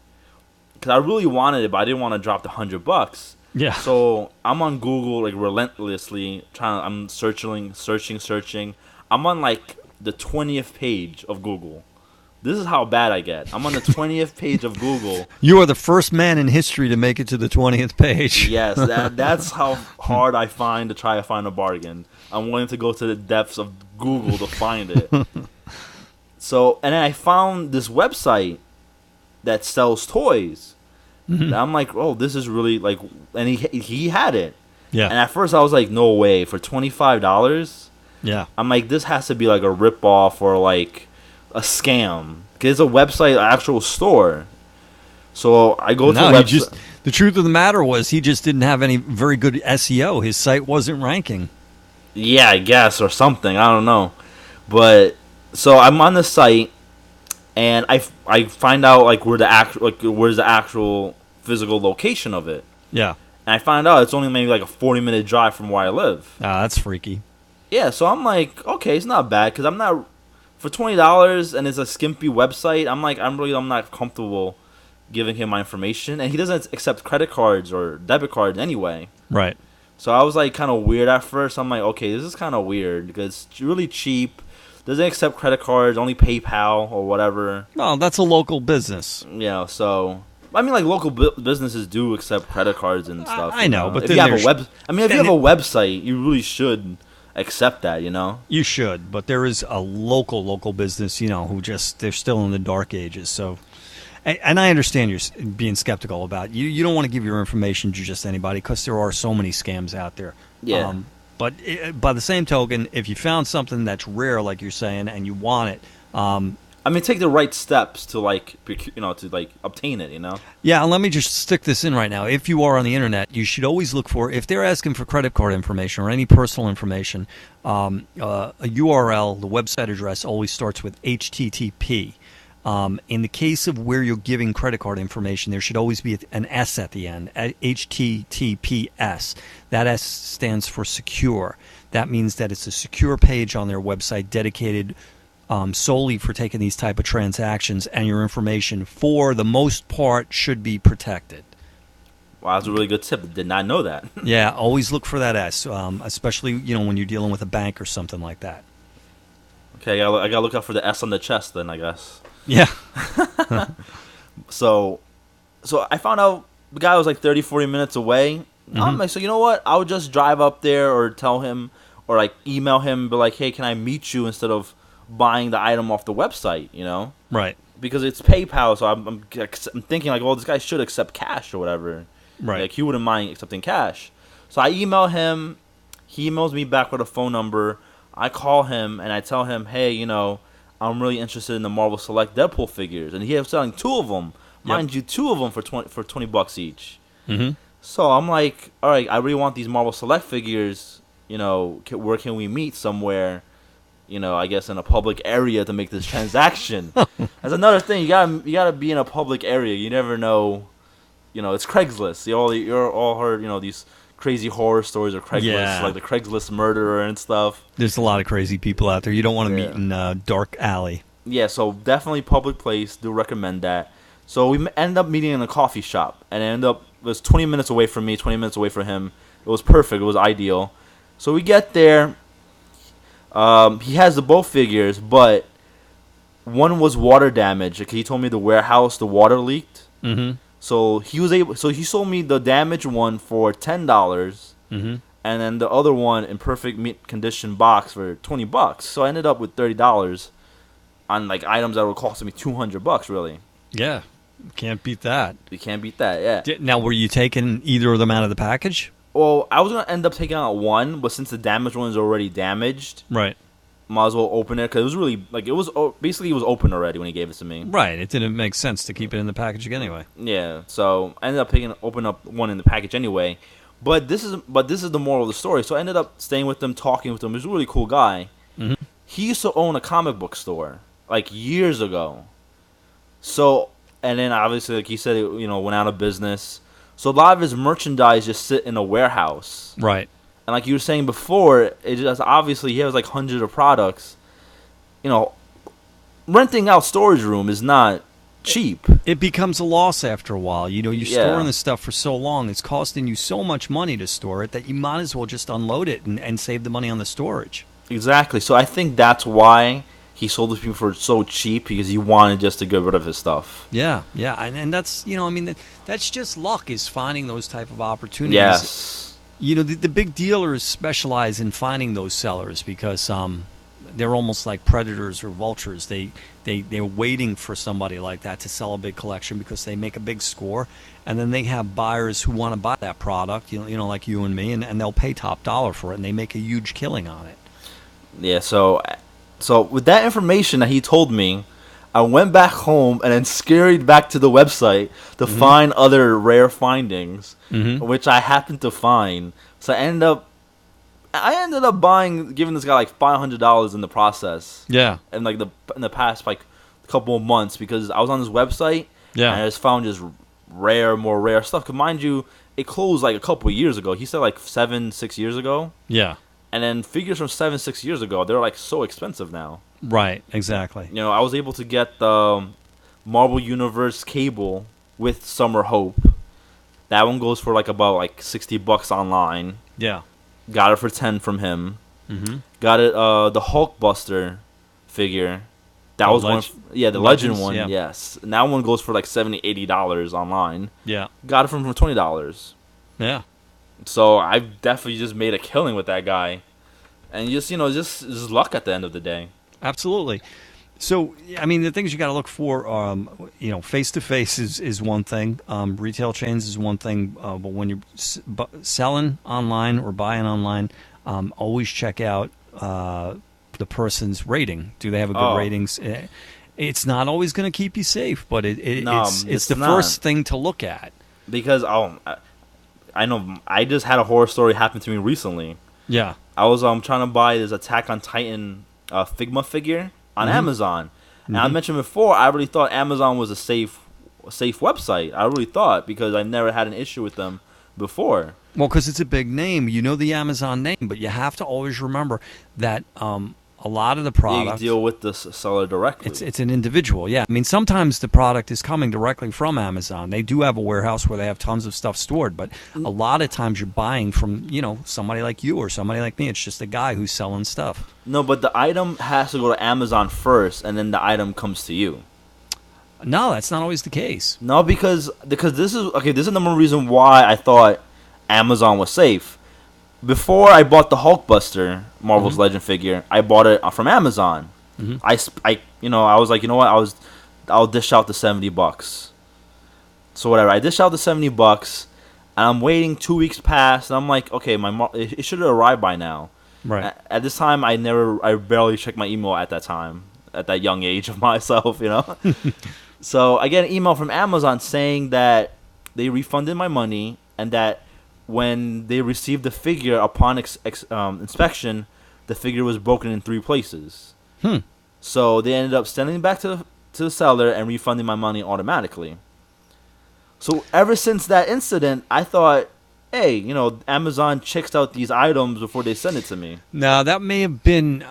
[SPEAKER 2] Because I really wanted it, but I didn't want to drop the $100.
[SPEAKER 1] Yeah.
[SPEAKER 2] So I'm on Google like relentlessly I'm searching. I'm on like the 20th page of Google. This is how bad I get. I'm on the 20th page of Google.
[SPEAKER 1] You are the first man in history to make it to the 20th page.
[SPEAKER 2] Yes, that's how hard I find to try to find a bargain. I'm willing to go to the depths of Google to find it. So, and then I found this website that sells toys. And I'm like, oh, this is really like, and he had it.
[SPEAKER 1] Yeah.
[SPEAKER 2] And at first I was like, no way, for $25.
[SPEAKER 1] Yeah.
[SPEAKER 2] I'm like, this has to be like a ripoff or like a scam. Because it's a website, an actual store. So I go to the website.
[SPEAKER 1] The truth of the matter was he just didn't have any very good SEO. His site wasn't ranking.
[SPEAKER 2] Yeah, I guess, or something. I don't know. But so I'm on the site, and I find out like where's the actual physical location of it.
[SPEAKER 1] Yeah.
[SPEAKER 2] And I find out it's only maybe like a 40-minute drive from where I live.
[SPEAKER 1] Ah, that's freaky.
[SPEAKER 2] Yeah, so I'm like, okay, it's not bad because I'm not for $20 and it's a skimpy website. I'm like, I'm not comfortable giving him my information, and he doesn't accept credit cards or debit cards anyway.
[SPEAKER 1] Right.
[SPEAKER 2] So I was like kind of weird at first. I'm like, okay, this is kind of weird because it's really cheap. Doesn't accept credit cards, only PayPal or whatever.
[SPEAKER 1] No, that's a local business.
[SPEAKER 2] Yeah, so I mean, like local businesses do accept credit cards and stuff.
[SPEAKER 1] I know, but
[SPEAKER 2] if you have a website, you really should accept that. You know,
[SPEAKER 1] you should. But there is a local business, who they're still in the dark ages. So, and I understand you're being skeptical about you don't want to give your information to just anybody because there are so many scams out there.
[SPEAKER 2] Yeah.
[SPEAKER 1] But by the same token, if you found something that's rare, like you're saying, and you want it,
[SPEAKER 2] I mean, take the right steps to obtain it.
[SPEAKER 1] Yeah, and let me just stick this in right now. If you are on the internet, you should always look for, if they're asking for credit card information or any personal information, a URL, the website address always starts with HTTP. In the case of where you're giving credit card information, there should always be an S at the end, HTTPS. That S stands for secure. That means that it's a secure page on their website dedicated solely for taking these type of transactions, and your information, for the most part, should be protected.
[SPEAKER 2] Wow, that's a really good tip. Did not know that.
[SPEAKER 1] Yeah, always look for that S, especially when you're dealing with a bank or something like that.
[SPEAKER 2] Okay, I gotta look out for the S on the chest then, I guess.
[SPEAKER 1] Yeah.
[SPEAKER 2] So I found out the guy was like 30-40 minutes away. I'm like, so you know what? I would just drive up there or tell him or like email him, be like, hey, can I meet you instead of buying the item off the website,
[SPEAKER 1] Right.
[SPEAKER 2] Because it's PayPal, so I'm thinking like, well, this guy should accept cash or whatever.
[SPEAKER 1] Right.
[SPEAKER 2] Like he wouldn't mind accepting cash. So I email him. He emails me back with a phone number. I call him and I tell him, hey, I'm really interested in the Marvel Select Deadpool figures, and he was selling 2 of them. Mind you, 2 of them for $20 each.
[SPEAKER 1] Mm-hmm.
[SPEAKER 2] So I'm like, all right, I really want these Marvel Select figures. Where can we meet somewhere? I guess in a public area to make this transaction. That's another thing. You gotta be in a public area. You never know. It's Craigslist. You're all heard. These crazy horror stories of Craigslist, like the Craigslist murderer and stuff.
[SPEAKER 1] There's a lot of crazy people out there. You don't want to meet in a dark alley.
[SPEAKER 2] Yeah, so definitely public place. Do recommend that. So we end up meeting in a coffee shop, and I end up was 20 minutes away from me, 20 minutes away from him. It was perfect. It was ideal. So we get there. He has the both figures, but one was water damage. Like he told me the warehouse, the water leaked.
[SPEAKER 1] Mm-hmm.
[SPEAKER 2] So he sold me the damaged one for $10. Mm-hmm. And then the other one in perfect mint condition box for $20. So I ended up with $30 on like items that were costing me $200. Really.
[SPEAKER 1] Yeah, can't beat that.
[SPEAKER 2] You can't beat that. Yeah.
[SPEAKER 1] Now, were you taking either of them out of the package?
[SPEAKER 2] Well, I was gonna end up taking out one, but since the damaged one is already damaged,
[SPEAKER 1] right,
[SPEAKER 2] might as well open it because it was really like it was open already when he gave it to me.
[SPEAKER 1] Right, it didn't make sense to keep it in the package anyway.
[SPEAKER 2] Yeah, so I ended up open up one in the package anyway. But this is the moral of the story. So I ended up staying with them, talking with him. He's a really cool guy. Mm-hmm. He used to own a comic book store like years ago. So and then obviously, like he said, it, went out of business. So a lot of his merchandise just sit in a warehouse.
[SPEAKER 1] Right. And
[SPEAKER 2] like you were saying before, it just obviously he has like hundreds of products. Renting out storage room is not cheap.
[SPEAKER 1] It becomes a loss after a while. You're storing this stuff for so long. It's costing you so much money to store it that you might as well just unload it and save the money on the storage.
[SPEAKER 2] Exactly. So I think that's why he sold it to people for so cheap, because he wanted just to get rid of his stuff.
[SPEAKER 1] Yeah, and that's that's just luck, is finding those type of opportunities.
[SPEAKER 2] Yes.
[SPEAKER 1] The big dealers specialize in finding those sellers because they're almost like predators or vultures. They're waiting for somebody like that to sell a big collection because they make a big score, and then they have buyers who want to buy that product. Like you and me, and they'll pay top dollar for it, and they make a huge killing on it.
[SPEAKER 2] Yeah. So with that information that he told me, I went back home and then scurried back to the website to mm-hmm. find other rare findings, mm-hmm. which I happened to find. So I ended up giving this guy like $500 in the process.
[SPEAKER 1] Yeah.
[SPEAKER 2] And like in the past like couple of months, because I was on this website. Yeah. And I just found just more rare stuff. Cause mind you, it closed like a couple of years ago. He said like 6 years ago.
[SPEAKER 1] Yeah. And
[SPEAKER 2] then figures from 6 years ago, they're like so expensive now.
[SPEAKER 1] Right, exactly.
[SPEAKER 2] I was able to get the Marvel Universe cable with Summer Hope. That one goes for like about like $60 online.
[SPEAKER 1] Yeah.
[SPEAKER 2] Got it for $10 from him. Mm-hmm. Got it the Hulkbuster figure. That was one. The Legend one. Yeah. Yes. And that one goes for like $70-$80 online.
[SPEAKER 1] Yeah.
[SPEAKER 2] Got it from $20.
[SPEAKER 1] Yeah.
[SPEAKER 2] So I definitely just made a killing with that guy, and just luck at the end of the day.
[SPEAKER 1] Absolutely. So I mean, the things you got to look for, face to face is one thing. Retail chains is one thing, but when you're selling online or buying online, always check out the person's rating. Do they have a good ratings? It's not always going to keep you safe, but it's the first thing to look at.
[SPEAKER 2] Because I know I just had a horror story happen to me recently.
[SPEAKER 1] Yeah.
[SPEAKER 2] I was trying to buy this Attack on Titan Figma figure on mm-hmm. Amazon. Mm-hmm. And I mentioned before, I really thought Amazon was a safe website. I really thought, because I never had an issue with them before.
[SPEAKER 1] Well, because it's a big name. The Amazon name, but you have to always remember that a lot of the product...
[SPEAKER 2] You deal with the seller directly.
[SPEAKER 1] It's an individual, yeah. I mean, sometimes the product is coming directly from Amazon. They do have a warehouse where they have tons of stuff stored, but a lot of times you're buying from, somebody like you or somebody like me. It's just a guy who's selling stuff.
[SPEAKER 2] No, but the item has to go to Amazon first, and then the item comes to you.
[SPEAKER 1] No, that's not always the case.
[SPEAKER 2] No, because this is the number one reason why I thought Amazon was safe. Before I bought the Hulkbuster Marvel's mm-hmm. Legend figure, I bought it from Amazon. Mm-hmm. I was like, I'll dish out the $70. So whatever, I dish out the $70, and I'm waiting 2 weeks past, and I'm like, okay, it should have arrived by now.
[SPEAKER 1] Right.
[SPEAKER 2] At this time, I barely checked my email at that time, at that young age of myself, So I get an email from Amazon saying that they refunded my money, and that when they received the figure upon inspection, the figure was broken in 3 places. So they ended up sending it back to the seller and refunding my money automatically. So ever since that incident, I thought, hey, Amazon checks out these items before they send it to me.
[SPEAKER 1] Now, that may have been,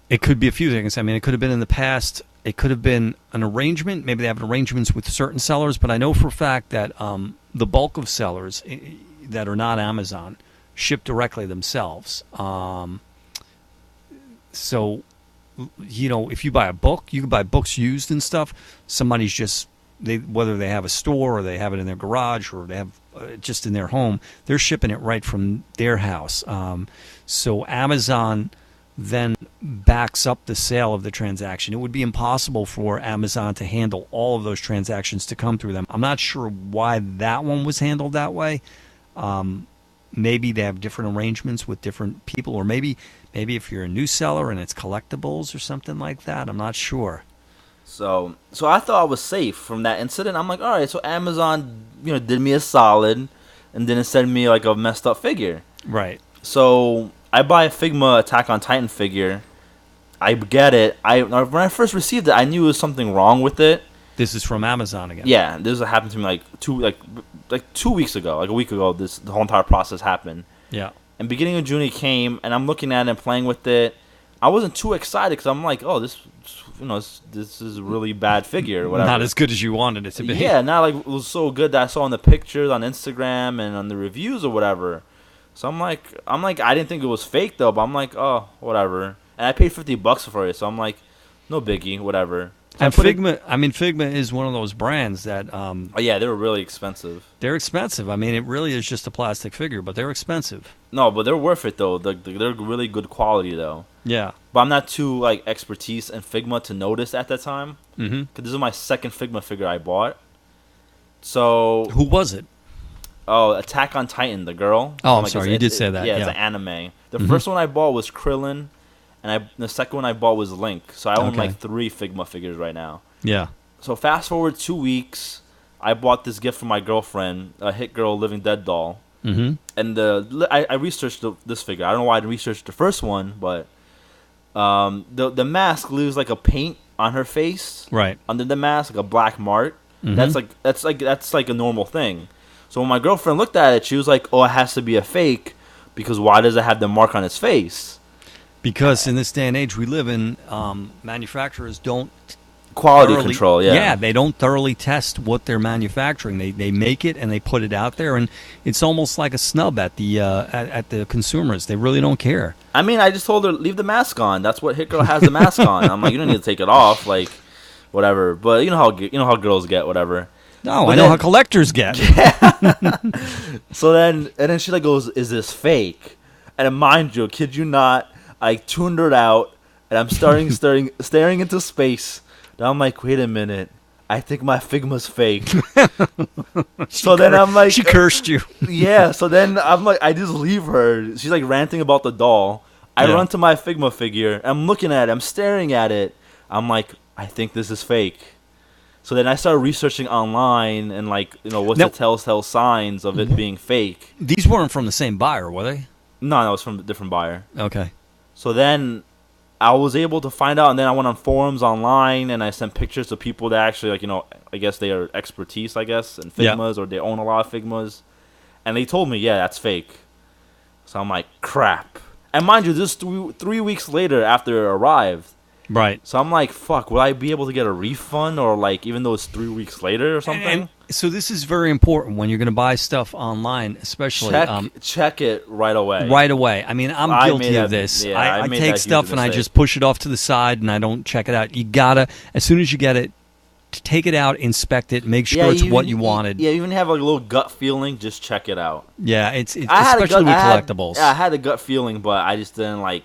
[SPEAKER 1] it could be a few things. I mean, it could have been in the past. It could have been an arrangement. Maybe they have arrangements with certain sellers, but I know for a fact that the bulk of sellers that are not Amazon ship directly themselves. So, if you buy a book, you can buy books used and stuff. Somebody's just whether they have a store or they have it in their garage or they have just in their home, they're shipping it right from their house. So Amazon then backs up the sale of the transaction. It would be impossible for Amazon to handle all of those transactions to come through them. I'm not sure why that one was handled that way. Maybe they have different arrangements with different people, or maybe if you're a new seller and it's collectibles or something like that. I'm not sure.
[SPEAKER 2] So I thought I was safe from that incident. I'm like, all right, so Amazon, did me a solid and didn't send me like a messed up figure.
[SPEAKER 1] Right.
[SPEAKER 2] So I buy a Figma Attack on Titan figure. I get it. When I first received it, I knew there was something wrong with it.
[SPEAKER 1] This is from Amazon again.
[SPEAKER 2] Yeah, this happened to me like 2 weeks ago, like a week ago. The whole entire process happened.
[SPEAKER 1] Yeah.
[SPEAKER 2] And beginning of June, it came, and I'm looking at it and playing with it. I wasn't too excited because I'm like, oh, this is a really bad figure or whatever.
[SPEAKER 1] Not as good as you wanted it to be.
[SPEAKER 2] Yeah, not like it was so good that I saw in the pictures on Instagram and on the reviews or whatever. So I'm like, I didn't think it was fake though, but I'm like, oh, whatever. And I paid $50 for it, so I'm like, no biggie, whatever. So
[SPEAKER 1] and Figma is one of those brands that.
[SPEAKER 2] Oh yeah, they were really expensive.
[SPEAKER 1] They're expensive. I mean, it really is just a plastic figure, but they're expensive.
[SPEAKER 2] No, but they're worth it though. They're really good quality though.
[SPEAKER 1] Yeah.
[SPEAKER 2] But I'm not too expertise in Figma to notice at that time.
[SPEAKER 1] Mm-hmm.
[SPEAKER 2] Because this is my second Figma figure I bought. So.
[SPEAKER 1] Who was it?
[SPEAKER 2] Oh, Attack on Titan, the girl.
[SPEAKER 1] Oh, I'm sorry, you did say that.
[SPEAKER 2] Yeah, it's an anime. The first one I bought was Krillin, and the second one I bought was Link. So I own 3 Figma figures right now.
[SPEAKER 1] Yeah.
[SPEAKER 2] So fast forward 2 weeks, I bought this gift from my girlfriend, a Hit Girl Living Dead doll.
[SPEAKER 1] Mm-hmm.
[SPEAKER 2] And I researched this figure. I don't know why I researched the first one, but the mask leaves like a paint on her face.
[SPEAKER 1] Right.
[SPEAKER 2] Under the mask, like a black mark.
[SPEAKER 1] Mm-hmm.
[SPEAKER 2] That's like a normal thing. So when my girlfriend looked at it, she was like, "Oh, it has to be a fake, because why does it have the mark on its face?"
[SPEAKER 1] Because in this day and age we live in, manufacturers don't
[SPEAKER 2] quality control. Yeah,
[SPEAKER 1] they don't thoroughly test what they're manufacturing. They make it and they put it out there, and it's almost like a snub at the consumers. They really don't care.
[SPEAKER 2] I mean, I just told her leave the mask on. That's what Hit Girl has the mask on. I'm like, you don't need to take it off, like whatever. But you know how girls get, whatever.
[SPEAKER 1] No, but I know how collectors get.
[SPEAKER 2] So then she goes, "Is this fake?" And mind you, kid you not, I tuned her out, and I'm staring into space. Now I'm like, wait a minute, I think my Figma's fake. I'm like,
[SPEAKER 1] she cursed you.
[SPEAKER 2] Yeah. So then I'm like, I just leave her. She's like ranting about the doll. I run to my Figma figure. I'm looking at it. I'm staring at it. I'm like, I think this is fake. So then I started researching online and what's the telltale signs of it being fake.
[SPEAKER 1] These weren't from the same buyer, were they?
[SPEAKER 2] No, it was from a different buyer.
[SPEAKER 1] Okay.
[SPEAKER 2] So then I was able to find out, and then I went on forums online and I sent pictures to people that actually I guess they are expertise, in Figmas, or they own a lot of Figmas, and they told me, yeah, that's fake. So I'm like, crap. And mind you, this 3 weeks later after it arrived.
[SPEAKER 1] Right.
[SPEAKER 2] So I'm like, fuck, will I be able to get a refund, or even though it's 3 weeks later or something?
[SPEAKER 1] And so this is very important when you're going to buy stuff online, especially.
[SPEAKER 2] Check it right away.
[SPEAKER 1] Right away. I mean, I'm guilty of this.
[SPEAKER 2] Yeah,
[SPEAKER 1] I take stuff and I just push it off to the side and I don't check it out. You gotta, as soon as you get it, take it out, inspect it, make sure it's what you wanted.
[SPEAKER 2] Yeah, even have a little gut feeling, just check it out.
[SPEAKER 1] Yeah, it's especially with collectibles.
[SPEAKER 2] I had a gut feeling, but I just didn't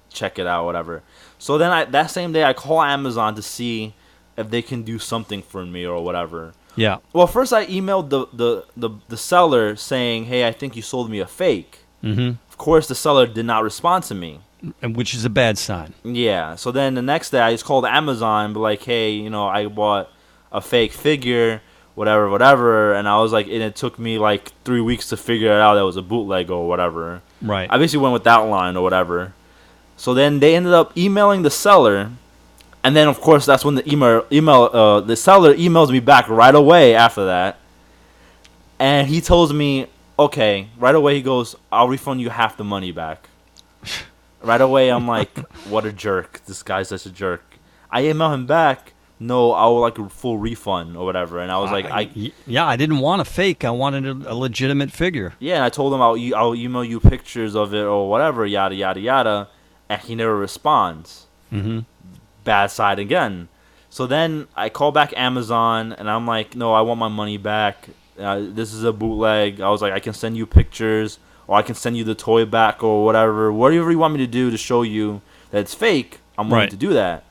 [SPEAKER 2] check it out, whatever. So then that same day I call Amazon to see if they can do something for me or whatever.
[SPEAKER 1] Yeah.
[SPEAKER 2] Well, first I emailed the seller saying, "Hey, I think you sold me a fake."
[SPEAKER 1] Mm-hmm.
[SPEAKER 2] Of course, the seller did not respond to me.
[SPEAKER 1] And which is a bad sign.
[SPEAKER 2] Yeah. So then the next day I just called Amazon and be like, "Hey, I bought a fake figure, whatever," and I was like, and it took me 3 weeks to figure it out that it was a bootleg or whatever.
[SPEAKER 1] Right.
[SPEAKER 2] I basically went with that line or whatever. So then they ended up emailing the seller, and then of course that's when the the seller emails me back right away after that, and he tells me, okay, right away he goes, "I'll refund you half the money back." Right away I'm like, what a jerk! This guy's such a jerk. I email him back, no, I would like a full refund or whatever. And I was like,
[SPEAKER 1] I didn't want a fake. I wanted a legitimate figure.
[SPEAKER 2] Yeah, and I told him I'll email you pictures of it or whatever, yada, yada, yada. And he never responds.
[SPEAKER 1] Mm-hmm.
[SPEAKER 2] Bad side again. So then I call back Amazon, and I'm like, no, I want my money back. This is a bootleg. I was like, I can send you pictures, or I can send you the toy back, or whatever. Whatever you want me to do to show you that it's fake, I'm willing to do that.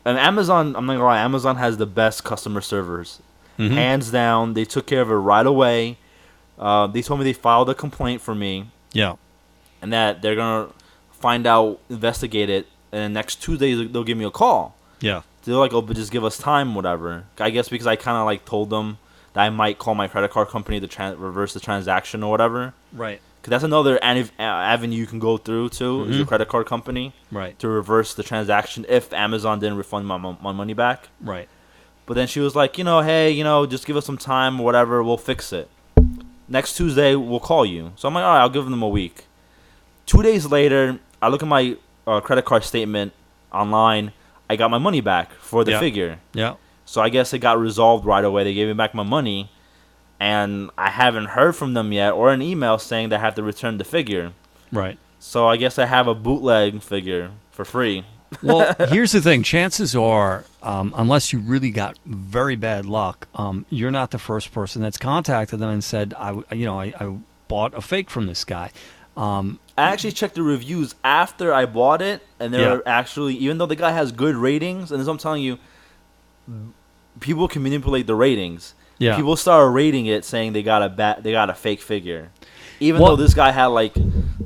[SPEAKER 2] And Amazon, I'm not gonna lie, Amazon has the best customer servers. Mm-hmm. Hands down. They took care of it right away. They told me they filed a complaint for me.
[SPEAKER 1] Yeah.
[SPEAKER 2] And that they're going to find out, investigate it, and next Tuesday they'll give me a call.
[SPEAKER 1] Yeah.
[SPEAKER 2] They're like, oh, but just give us time, whatever. I guess because I kind of like told them that I might call my credit card company to reverse the transaction or whatever.
[SPEAKER 1] Right.
[SPEAKER 2] Because that's another avenue you can go through, too, is your credit card company.
[SPEAKER 1] Right. To
[SPEAKER 2] reverse the transaction if Amazon didn't refund my money back.
[SPEAKER 1] Right.
[SPEAKER 2] But then she was like, hey, just give us some time or whatever. We'll fix it. Next Tuesday, we'll call you. So I'm like, all right, I'll give them a week. 2 days later, I look at my credit card statement online. I got my money back for the figure.
[SPEAKER 1] Yeah.
[SPEAKER 2] So I guess it got resolved right away. They gave me back my money. And I haven't heard from them yet or an email saying that I have to return the figure.
[SPEAKER 1] Right.
[SPEAKER 2] So I guess I have a bootleg figure for free.
[SPEAKER 1] Well, here's the thing. Chances are, unless you really got very bad luck, you're not the first person that's contacted them and said, I bought a fake from this guy.
[SPEAKER 2] I actually checked the reviews after I bought it, and they're actually, even though the guy has good ratings, and as I'm telling you, people can manipulate the ratings. Yeah. People started rating it, saying they got a fake figure, even though this guy had like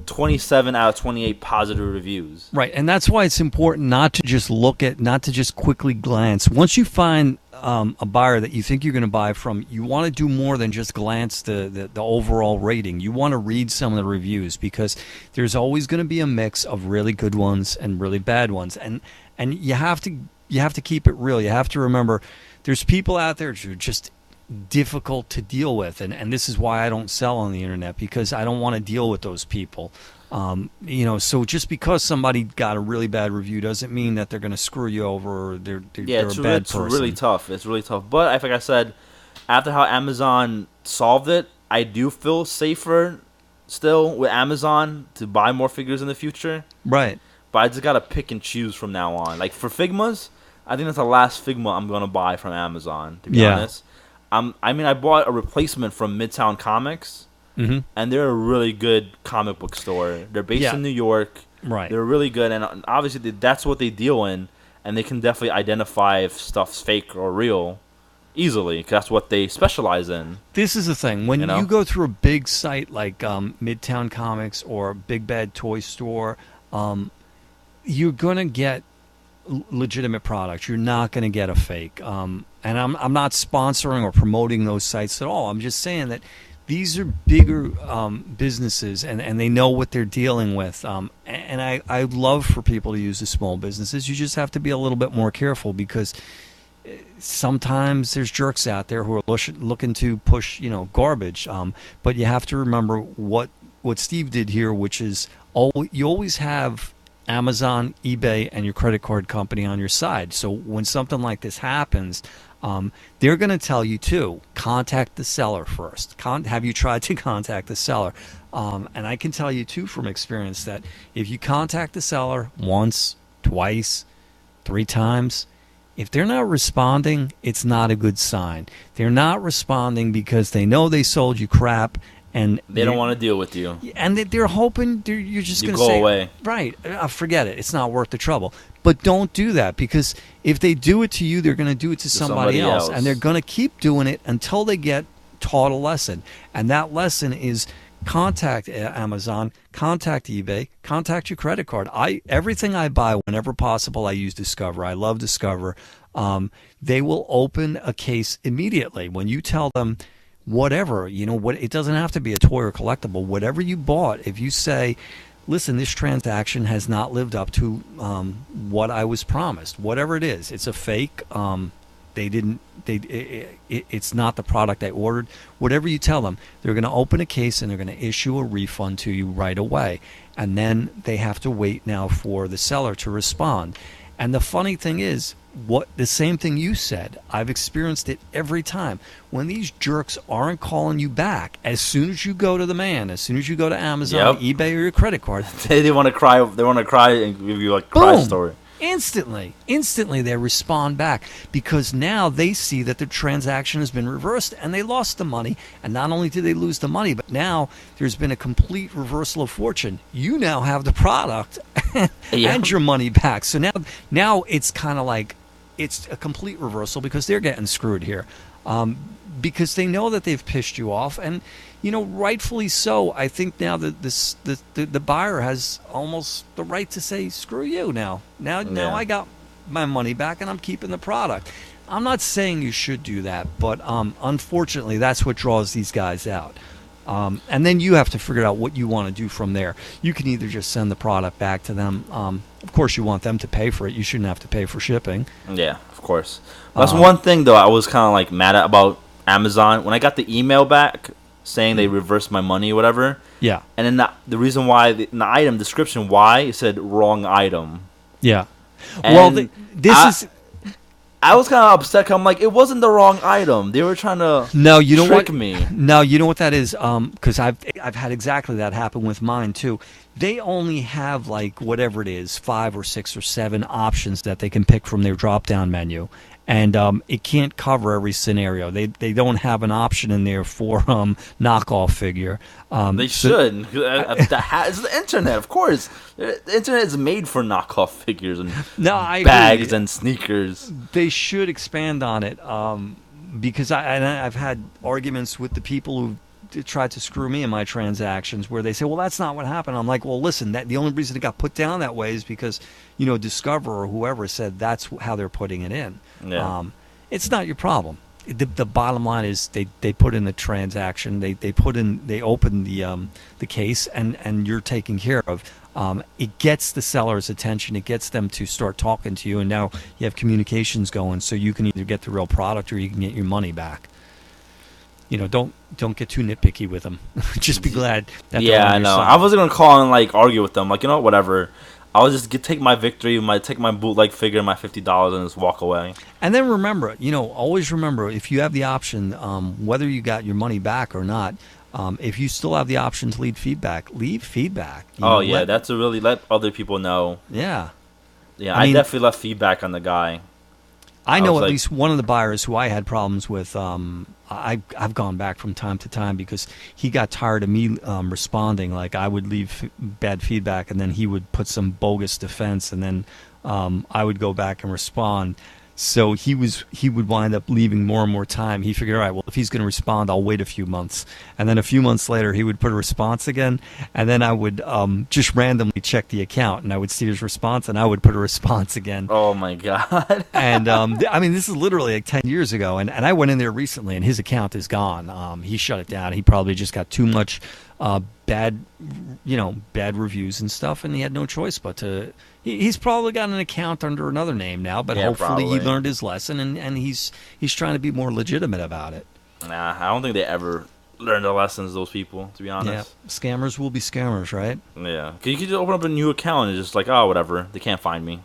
[SPEAKER 2] 27 out of 28 positive reviews.
[SPEAKER 1] Right, and that's why it's important not to just quickly glance. Once you find a buyer that you think you're going to buy from, you want to do more than just glance the overall rating. You want to read some of the reviews, because there's always going to be a mix of really good ones and really bad ones, and you have to keep it real. You have to remember there's people out there who are just difficult to deal with, and this is why I don't sell on the internet, because I don't want to deal with those people. So just because somebody got a really bad review doesn't mean that they're going to screw you over, or they're a bad person.
[SPEAKER 2] It's really tough. It's really tough. But like I said, after how Amazon solved it, I do feel safer still with Amazon to buy more figures in the future.
[SPEAKER 1] Right.
[SPEAKER 2] But I just got to pick and choose from now on. Like for Figmas, I think that's the last Figma I'm going to buy from Amazon, to be honest. I bought a replacement from Midtown Comics, and they're a really good comic book store. They're based in New York.
[SPEAKER 1] Right.
[SPEAKER 2] They're really good, and obviously that's what they deal in, and they can definitely identify if stuff's fake or real easily, because that's what they specialize in.
[SPEAKER 1] This is the thing. When you go through a big site like Midtown Comics or Big Bad Toy Store, you're going to get legitimate products. You're not going to get a fake. And I'm not sponsoring or promoting those sites at all. I'm just saying that these are bigger businesses, and they know what they're dealing with. And I love for people to use the small businesses. You just have to be a little bit more careful, because sometimes there's jerks out there who are looking to push, garbage. But you have to remember what Steve did here, which is you always have Amazon, eBay, and your credit card company on your side. So when something like this happens, they're going to tell you to contact the seller first. Have you tried to contact the seller? And I can tell you too from experience that if you contact the seller once, twice, 3 times, if they're not responding, it's not a good sign. They're not responding because they know they sold you crap, and
[SPEAKER 2] they don't want to deal with you.
[SPEAKER 1] And they're hoping you're just going to
[SPEAKER 2] go
[SPEAKER 1] say,
[SPEAKER 2] away.
[SPEAKER 1] Right, forget it. It's not worth the trouble. But don't do that, because if they do it to you, they're going to do it to somebody else. And they're going to keep doing it until they get taught a lesson. And that lesson is contact Amazon, contact eBay, contact your credit card. Everything I buy, whenever possible, I use Discover. I love Discover. They will open a case immediately. When you tell them, whatever, it doesn't have to be a toy or collectible. Whatever you bought, if you say, listen, this transaction has not lived up to what I was promised, whatever it is, it's a fake, it's not the product I ordered, whatever you tell them, they're going to open a case and they're going to issue a refund to you right away. And then they have to wait now for the seller to respond. And the funny thing is, what the same thing you said. I've experienced it every time. When these jerks aren't calling you back, as soon as you go to the man, as soon as you go to Amazon, eBay, or your credit card,
[SPEAKER 2] they want to cry. They want to cry and give you like a cry story.
[SPEAKER 1] Instantly they respond back, because now they see that the transaction has been reversed and they lost the money. And not only did they lose the money, but now there's been a complete reversal of fortune. You now have the product and your money back. So now it's kind of like it's a complete reversal, because they're getting screwed here, because they know that they've pissed you off. And rightfully so. I think now that the buyer has almost the right to say, screw you now. Now I got my money back and I'm keeping the product. I'm not saying you should do that, but unfortunately that's what draws these guys out. And then you have to figure out what you want to do from there. You can either just send the product back to them. Of course, you want them to pay for it. You shouldn't have to pay for shipping.
[SPEAKER 2] Yeah, of course. That's one thing, though, I was kind of like mad at about Amazon. When I got the email back saying they reversed my money or whatever.
[SPEAKER 1] Yeah.
[SPEAKER 2] And then the reason why, in the item description, why, it said wrong item.
[SPEAKER 1] Yeah.
[SPEAKER 2] And I was kind of upset. I'm like, it wasn't the wrong item. They were trying to trick me.
[SPEAKER 1] No, you know what that is? Because I've had exactly that happen with mine too. They only have like whatever it is, 5 or 6 or 7 options that they can pick from their drop-down menu. And it can't cover every scenario. They don't have an option in there for knockoff figure.
[SPEAKER 2] They should. It's the internet, of course. The internet is made for knockoff figures and bags and sneakers.
[SPEAKER 1] They should expand on it, because I've had arguments with the people who tried to screw me in my transactions, where they say, well, that's not what happened. I'm like, well, listen, the only reason it got put down that way is because Discover or whoever said that's how they're putting it in.
[SPEAKER 2] Yeah.
[SPEAKER 1] It's not your problem. The bottom line is they put in the transaction, they open the case, and you're taken care of. It gets the seller's attention. It gets them to start talking to you, and now you have communications going, so you can either get the real product or you can get your money back. Don't get too nitpicky with them. Just be glad that they're on
[SPEAKER 2] I
[SPEAKER 1] your
[SPEAKER 2] know.
[SPEAKER 1] side.
[SPEAKER 2] I wasn't gonna call and like argue with them. Like, whatever. I'll just take my victory, take my bootleg figure, my $50, and just walk away.
[SPEAKER 1] And then remember, always remember, if you have the option, whether you got your money back or not, if you still have the option to leave feedback. That's to really let other people know. Yeah.
[SPEAKER 2] Yeah, I definitely left feedback on the guy.
[SPEAKER 1] I know at least one of the buyers who I had problems with. I've gone back from time to time because he got tired of me responding. Like, I would leave bad feedback, and then he would put some bogus defense, and then I would go back and respond. So he would wind up leaving more and more time. He figured, all right, well, if he's going to respond, I'll wait a few months. And then a few months later, he would put a response again. And then I would just randomly check the account, and I would see his response, and I would put a response again.
[SPEAKER 2] Oh, my God.
[SPEAKER 1] And, this is literally like 10 years ago. And I went in there recently, and his account is gone. He shut it down. He probably just got too much bad reviews and stuff, and he had no choice but to... He's probably got an account under another name now, but hopefully he learned his lesson, and he's trying to be more legitimate about it.
[SPEAKER 2] Nah, I don't think they ever learn the lessons, those people, to be honest.
[SPEAKER 1] Yeah, scammers will be scammers, right?
[SPEAKER 2] Yeah. You could just open up a new account and just like, oh, whatever, they can't find me.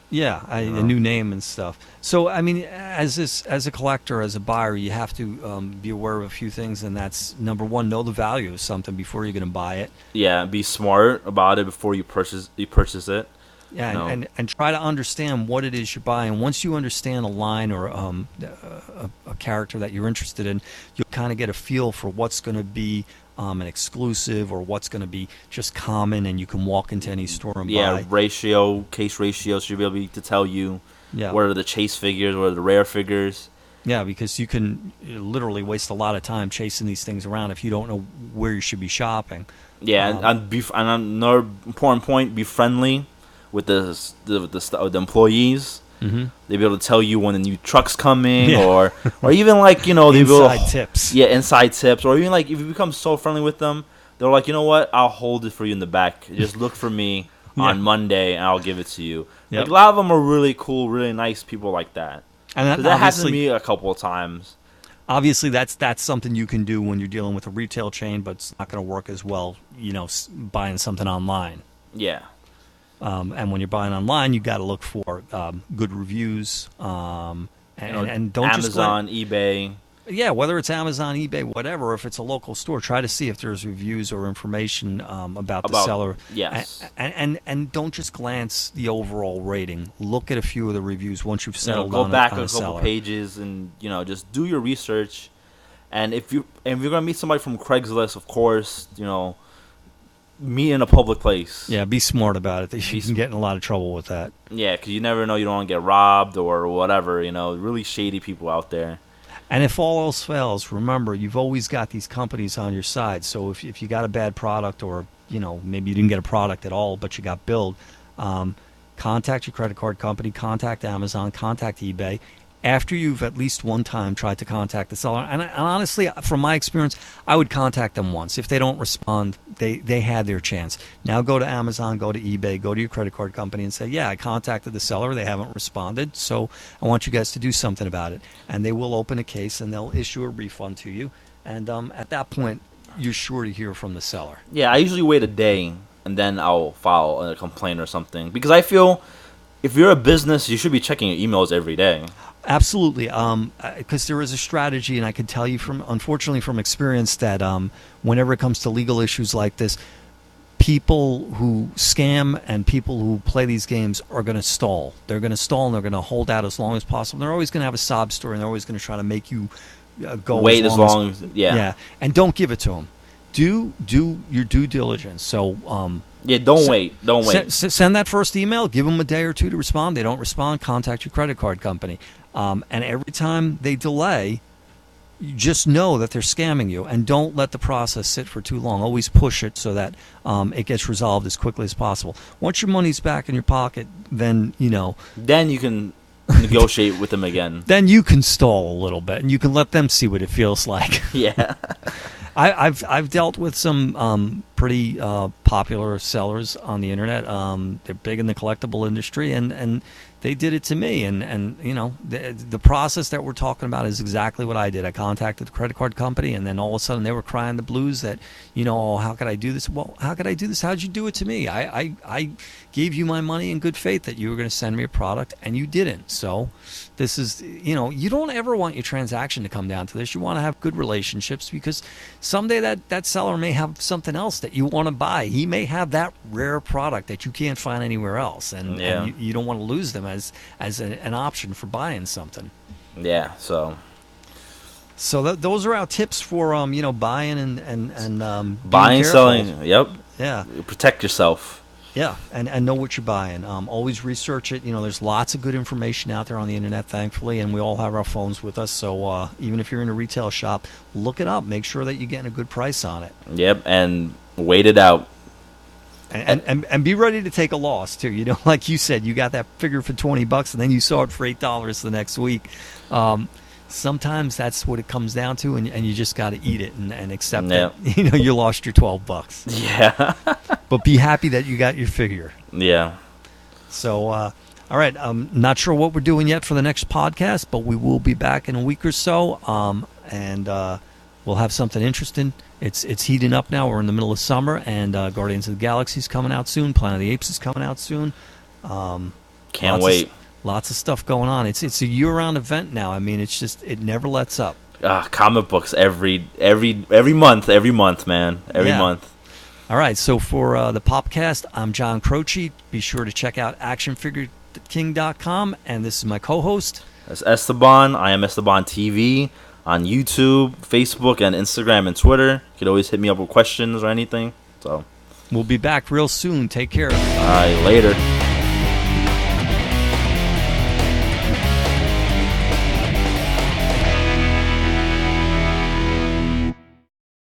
[SPEAKER 1] Yeah, a new name and stuff. So, as a collector, as a buyer, you have to be aware of a few things, and that's, number one, know the value of something before you're going to buy it.
[SPEAKER 2] Yeah, be smart about it before you purchase it.
[SPEAKER 1] Yeah, and try to understand what it is you're buying. Once you understand a line or a character that you're interested in, you'll kind of get a feel for what's going to be an exclusive or what's going to be just common, and you can walk into any store and buy.
[SPEAKER 2] Yeah, case ratio should be able to tell you what are the chase figures, what are the rare figures.
[SPEAKER 1] Yeah, because you can literally waste a lot of time chasing these things around if you don't know where you should be shopping.
[SPEAKER 2] Yeah, and another important point, be friendly with the employees. Mm-hmm. They'll be able to tell you when the new truck's coming, or even like,
[SPEAKER 1] inside tips.
[SPEAKER 2] Yeah, inside tips. Or even like if you become so friendly with them, they're like, you know what, I'll hold it for you in the back. Just look for me on Monday and I'll give it to you. Yep. Like, a lot of them are really cool, really nice people like that. And that happened to me a couple of times.
[SPEAKER 1] Obviously, that's something you can do when you're dealing with a retail chain, but it's not going to work as well, buying something online.
[SPEAKER 2] Yeah.
[SPEAKER 1] And when you're buying online, you got to look for good reviews. And don't
[SPEAKER 2] Amazon,
[SPEAKER 1] just
[SPEAKER 2] eBay.
[SPEAKER 1] Yeah, whether it's Amazon, eBay, whatever, if it's a local store, try to see if there's reviews or information about the seller.
[SPEAKER 2] Yes.
[SPEAKER 1] And don't just glance the overall rating. Look at a few of the reviews once you've settled
[SPEAKER 2] go
[SPEAKER 1] on
[SPEAKER 2] back
[SPEAKER 1] a
[SPEAKER 2] a couple
[SPEAKER 1] seller.
[SPEAKER 2] pages and just do your research. And if you're gonna meet somebody from Craigslist, of course, meet in a public place.
[SPEAKER 1] Yeah, be smart about it. You can get in a lot of trouble with that.
[SPEAKER 2] Yeah, because you never know. You don't want to get robbed or whatever. Really shady people out there.
[SPEAKER 1] And if all else fails, remember, you've always got these companies on your side. So if you got a bad product, or maybe you didn't get a product at all, but you got billed, contact your credit card company, contact Amazon, contact eBay. After you've at least one time tried to contact the seller, and honestly, from my experience, I would contact them once. If they don't respond, they had their chance. Now go to Amazon, go to eBay, go to your credit card company and say, yeah, I contacted the seller. They haven't responded, so I want you guys to do something about it. And they will open a case, and they'll issue a refund to you. And at that point, you're sure to hear from the seller.
[SPEAKER 2] Yeah, I usually wait a day, and then I'll file a complaint or something. Because I feel if you're a business, you should be checking your emails every day.
[SPEAKER 1] Absolutely, because there is a strategy, and I can tell you unfortunately from experience that whenever it comes to legal issues like this, people who scam and people who play these games are going to stall. They're going to stall, and they're going to hold out as long as possible. They're always going to have a sob story, and they're always going to try to make you go
[SPEAKER 2] wait as long as
[SPEAKER 1] yeah. And don't give it to them. Do your due diligence. So
[SPEAKER 2] don't wait.
[SPEAKER 1] Send that first email. Give them a day or two to respond. They don't respond, contact your credit card company. And every time they delay, you just know that they're scamming you, and don't let the process sit for too long. Always push it so that it gets resolved as quickly as possible. Once your money's back in your pocket, then
[SPEAKER 2] then you can negotiate with them again.
[SPEAKER 1] Then you can stall a little bit, and you can let them see what it feels like.
[SPEAKER 2] Yeah.
[SPEAKER 1] I've dealt with some pretty popular sellers on the internet. They're big in the collectible industry, and they did it to me. And the process that we're talking about is exactly what I did. I contacted the credit card company, and then all of a sudden they were crying the blues that, oh, how could I do this? Well, how could I do this? How'd you do it to me? I gave you my money in good faith that you were going to send me a product, and you didn't. So this is, you don't ever want your transaction to come down to this. You want to have good relationships, because someday that seller may have something else that you want to buy. He may have that rare product that you can't find anywhere else, and you don't want to lose them as an option for buying something.
[SPEAKER 2] Yeah, so
[SPEAKER 1] those are our tips for buying and
[SPEAKER 2] buying, selling. Yep.
[SPEAKER 1] Yeah.
[SPEAKER 2] Protect yourself.
[SPEAKER 1] Yeah, and know what you're buying. Always research it. There's lots of good information out there on the internet, thankfully, and we all have our phones with us. So even if you're in a retail shop, look it up. Make sure that you're getting a good price on it.
[SPEAKER 2] Yep, and wait it out.
[SPEAKER 1] And be ready to take a loss too. Like you said, you got that figure for $20, and then you saw it for $8 the next week. Sometimes that's what it comes down to, and you just got to eat it and accept that you lost your $12.
[SPEAKER 2] Yeah.
[SPEAKER 1] But be happy that you got your figure.
[SPEAKER 2] Yeah.
[SPEAKER 1] So, all right. I'm not sure what we're doing yet for the next podcast, but we will be back in a week or so, and we'll have something interesting. It's heating up now. We're in the middle of summer, and Guardians of the Galaxy is coming out soon. Planet of the Apes is coming out soon.
[SPEAKER 2] Can't wait.
[SPEAKER 1] Lots of stuff going on. It's a year-round event now. I mean, it never lets up.
[SPEAKER 2] Comic books every month, man. Every month.
[SPEAKER 1] All right, so for the Popcast, I'm John Croce. Be sure to check out ActionFigureKing.com, and this is my co-host.
[SPEAKER 2] That's Esteban. I am Esteban TV on YouTube, Facebook, and Instagram and Twitter. You could always hit me up with questions or anything. So
[SPEAKER 1] we'll be back real soon. Take care.
[SPEAKER 2] All right, later.